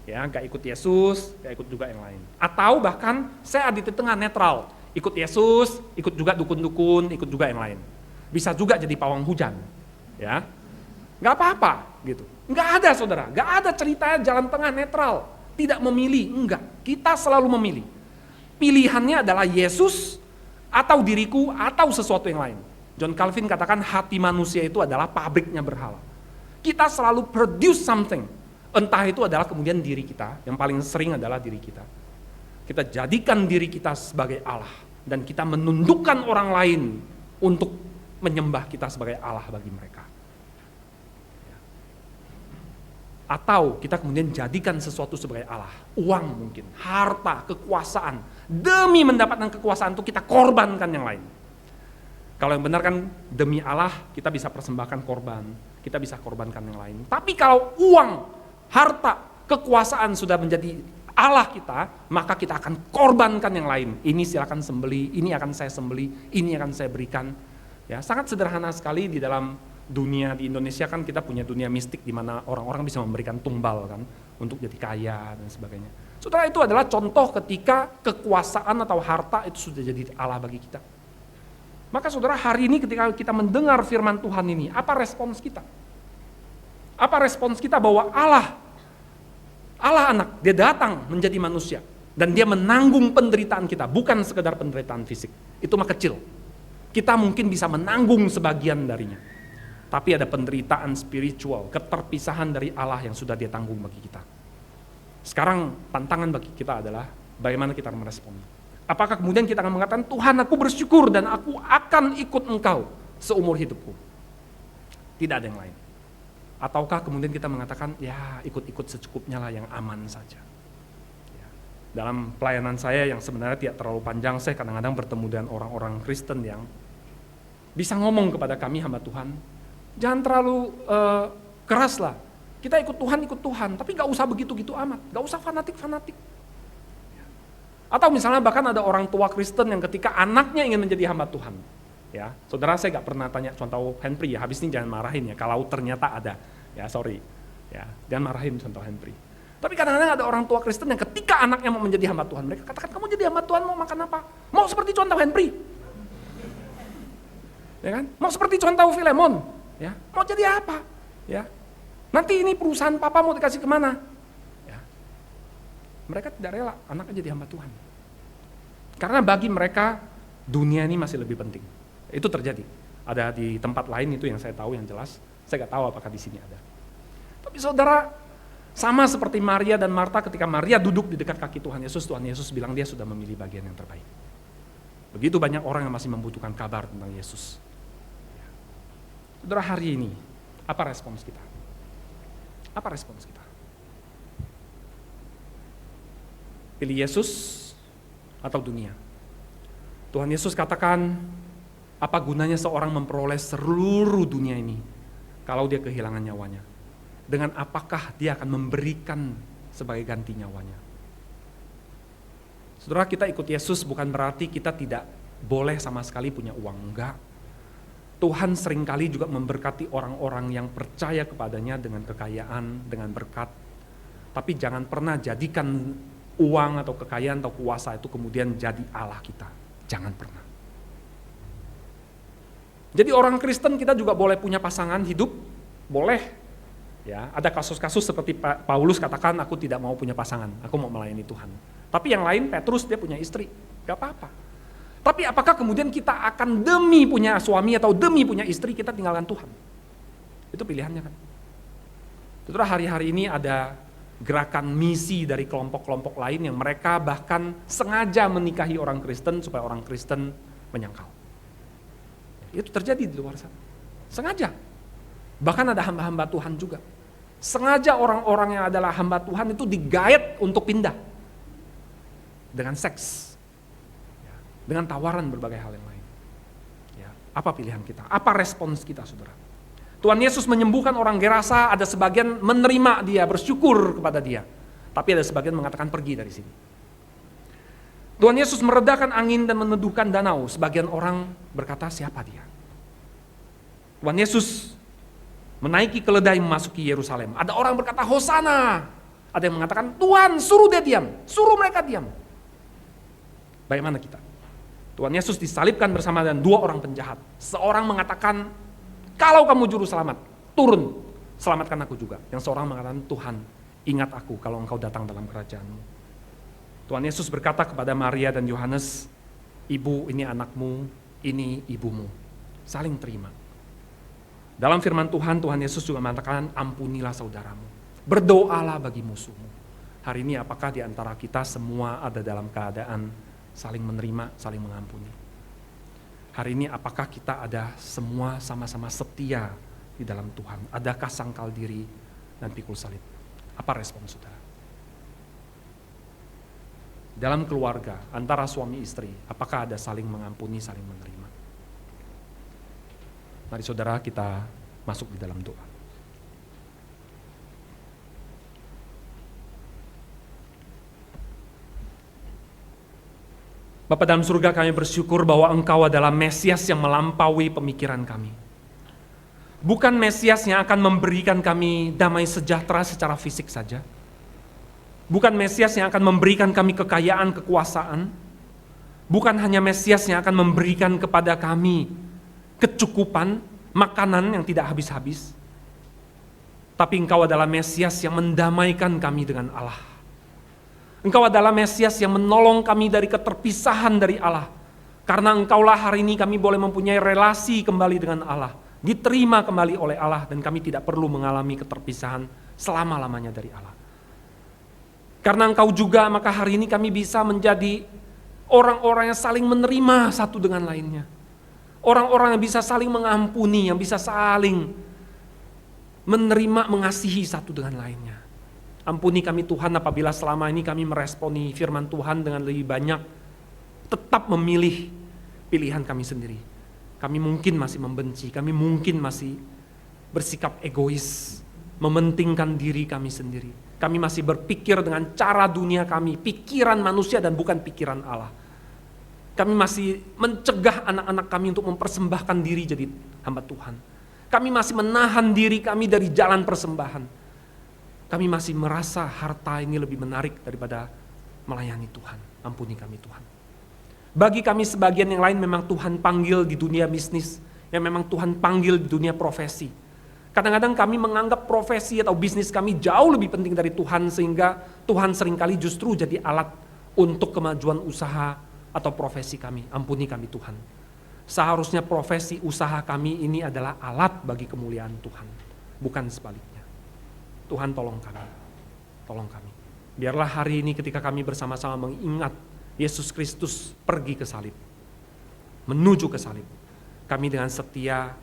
S2: Ya, gak ikut Yesus, gak ikut juga yang lain. Atau bahkan saya ada di tengah, netral. Ikut Yesus, ikut juga dukun-dukun, ikut juga yang lain. Bisa juga jadi pawang hujan. Ya, gak apa-apa gitu. Gak ada, saudara, gak ada ceritanya jalan tengah netral. Tidak memilih, enggak. Kita selalu memilih. Pilihannya adalah Yesus, atau diriku, atau sesuatu yang lain. John Calvin katakan hati manusia itu adalah pabriknya berhala. Kita selalu produce something. Entah itu adalah kemudian diri kita, yang paling sering adalah diri kita. Kita jadikan diri kita sebagai Allah. Dan kita menundukkan orang lain untuk menyembah kita sebagai Allah bagi mereka. Atau kita kemudian jadikan sesuatu sebagai Allah. Uang mungkin, harta, kekuasaan. Demi mendapatkan kekuasaan itu kita korbankan yang lain. Kalau yang benar kan demi Allah kita bisa persembahkan korban, kita bisa korbankan yang lain. Tapi kalau uang, harta, kekuasaan sudah menjadi Allah kita, maka kita akan korbankan yang lain. Ini silakan sembeli, ini akan saya sembeli, ini akan saya berikan. Ya, sangat sederhana sekali di dalam
S1: dunia di Indonesia kan kita punya dunia mistik di mana orang-orang bisa memberikan tumbal kan untuk jadi kaya dan sebagainya. Saudara, itu adalah contoh ketika kekuasaan atau harta itu sudah jadi Allah bagi kita. Maka saudara, hari ini ketika kita mendengar firman Tuhan ini, apa respons kita? Apa respons kita bahwa Allah anak, dia datang menjadi manusia dan dia menanggung penderitaan kita, bukan sekedar penderitaan fisik. Itu mah kecil. Kita mungkin bisa menanggung sebagian darinya. Tapi ada penderitaan spiritual, keterpisahan dari Allah yang sudah dia tanggung bagi kita. Sekarang tantangan bagi kita adalah bagaimana kita merespon. Apakah kemudian kita akan mengatakan, Tuhan, aku bersyukur dan aku akan ikut Engkau seumur hidupku. Tidak ada yang lain. Ataukah kemudian kita mengatakan, ya ikut-ikut secukupnya lah yang aman saja. Ya. Dalam pelayanan saya yang sebenarnya tidak terlalu panjang, saya kadang-kadang bertemu dengan orang-orang Kristen yang bisa ngomong kepada kami hamba Tuhan, jangan terlalu keras lah. Kita ikut Tuhan, tapi gak usah begitu-gitu amat, gak usah fanatik-fanatik. Atau misalnya bahkan ada orang tua Kristen yang ketika anaknya ingin menjadi hamba Tuhan. Ya, saudara, saya gak pernah tanya contoh Henry ya, habis ini jangan marahin ya, kalau ternyata ada. Ya sorry, ya jangan marahin contoh Henry. Tapi kadang-kadang ada orang tua Kristen yang ketika anaknya mau menjadi hamba Tuhan, mereka katakan, kamu jadi hamba Tuhan mau makan apa? Mau seperti contoh Henry. Ya kan? Mau seperti contoh Filemon. Ya, mau jadi apa? Ya. Nanti ini perusahaan papa mau dikasih kemana? Ya. Mereka tidak rela anaknya jadi hamba Tuhan. Karena bagi mereka dunia ini masih lebih penting. Itu terjadi. Ada di tempat lain itu yang saya tahu yang jelas. Saya nggak tahu apakah di sini ada. Tapi saudara, sama seperti Maria dan Marta ketika Maria duduk di dekat kaki Tuhan Yesus bilang dia sudah memilih bagian yang terbaik. Begitu banyak orang yang masih membutuhkan kabar tentang Yesus. Saudara, hari ini apa respons kita? Apa respons kita? Pilih Yesus atau dunia? Tuhan Yesus katakan, apa gunanya seorang memperoleh seluruh dunia ini kalau dia kehilangan nyawanya? Dengan apakah dia akan memberikan sebagai ganti nyawanya? Saudara, kita ikut Yesus bukan berarti kita tidak boleh sama sekali punya uang, enggak. Tuhan seringkali juga memberkati orang-orang yang percaya kepadanya dengan kekayaan, dengan berkat. Tapi jangan pernah jadikan uang atau kekayaan atau kuasa itu kemudian jadi Allah kita. Jangan pernah. Jadi orang Kristen kita juga boleh punya pasangan hidup, boleh. Ya, ada kasus-kasus seperti Paulus katakan, aku tidak mau punya pasangan, aku mau melayani Tuhan. Tapi yang lain, Petrus dia punya istri, gak apa-apa. Tapi apakah kemudian kita akan demi punya suami atau demi punya istri kita tinggalkan Tuhan? Itu pilihannya kan. Saudara, hari-hari ini ada gerakan misi dari kelompok-kelompok lain yang mereka bahkan sengaja menikahi orang Kristen supaya orang Kristen menyangkal. Itu terjadi di luar sana. Sengaja. Bahkan ada hamba-hamba Tuhan juga. Sengaja orang-orang yang adalah hamba Tuhan itu digait untuk pindah. Dengan seks. Dengan tawaran berbagai hal yang lain. Ya, apa pilihan kita? Apa respons kita, saudara? Tuhan Yesus menyembuhkan orang Gerasa, ada sebagian menerima dia, bersyukur kepada dia. Tapi ada sebagian mengatakan pergi dari sini. Tuhan Yesus meredakan angin dan meneduhkan danau. Sebagian orang berkata, siapa dia? Tuhan Yesus menaiki keledai memasuki Yerusalem. Ada orang berkata, Hosana. Ada yang mengatakan, Tuhan suruh dia diam, suruh mereka diam. Bagaimana kita? Tuhan Yesus disalibkan bersama dengan dua orang penjahat. Seorang mengatakan, kalau kamu juru selamat, turun, selamatkan aku juga. Yang seorang mengatakan, Tuhan, ingat aku kalau engkau datang dalam kerajaan-Mu. Tuhan Yesus berkata kepada Maria dan Yohanes, ibu ini anakmu, ini ibumu. Saling terima. Dalam firman Tuhan, Tuhan Yesus juga mengatakan, ampunilah saudaramu. Berdoalah bagi musuhmu. Hari ini apakah di antara kita semua ada dalam keadaan saling menerima, saling mengampuni? Hari ini apakah kita ada semua sama-sama setia di dalam Tuhan? Adakah sangkal diri dan pikul salib? Apa respon saudara? Dalam keluarga, antara suami istri, apakah ada saling mengampuni, saling menerima? Mari saudara kita masuk di dalam doa. Bapa dalam surga, kami bersyukur bahwa Engkau adalah Mesias yang melampaui pemikiran kami. Bukan Mesias yang akan memberikan kami damai sejahtera secara fisik saja. Bukan Mesias yang akan memberikan kami kekayaan, kekuasaan. Bukan hanya Mesias yang akan memberikan kepada kami kecukupan, makanan yang tidak habis-habis. Tapi Engkau adalah Mesias yang mendamaikan kami dengan Allah. Engkau adalah Mesias yang menolong kami dari keterpisahan dari Allah. Karena Engkaulah hari ini kami boleh mempunyai relasi kembali dengan Allah. Diterima kembali oleh Allah dan kami tidak perlu mengalami keterpisahan selama-lamanya dari Allah. Karena Engkau juga, maka hari ini kami bisa menjadi orang-orang yang saling menerima satu dengan lainnya. Orang-orang yang bisa saling mengampuni, yang bisa saling menerima, mengasihi satu dengan lainnya. Ampuni kami Tuhan apabila selama ini kami meresponi firman Tuhan dengan lebih banyak tetap memilih pilihan kami sendiri. Kami mungkin masih membenci, kami mungkin masih bersikap egois, mementingkan diri kami sendiri. Kami masih berpikir dengan cara dunia kami, pikiran manusia dan bukan pikiran Allah. Kami masih mencegah anak-anak kami untuk mempersembahkan diri jadi hamba Tuhan. Kami masih menahan diri kami dari jalan persembahan. Kami masih merasa harta ini lebih menarik daripada melayani Tuhan. Ampuni kami Tuhan. Bagi kami sebagian yang lain memang Tuhan panggil di dunia bisnis, yang memang Tuhan panggil di dunia profesi. Kadang-kadang kami menganggap profesi atau bisnis kami jauh lebih penting dari Tuhan, sehingga Tuhan seringkali justru jadi alat untuk kemajuan usaha atau profesi kami. Ampuni kami Tuhan. Seharusnya profesi usaha kami ini adalah alat bagi kemuliaan Tuhan, bukan sebaliknya. Tuhan tolong kami, tolong kami. Biarlah hari ini ketika kami bersama-sama mengingat Yesus Kristus pergi ke salib, menuju ke salib. Kami dengan setia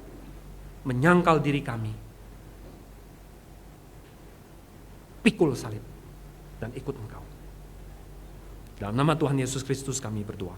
S1: menyangkal diri kami, pikul salib, dan ikut Engkau. Dalam nama Tuhan Yesus Kristus kami berdoa.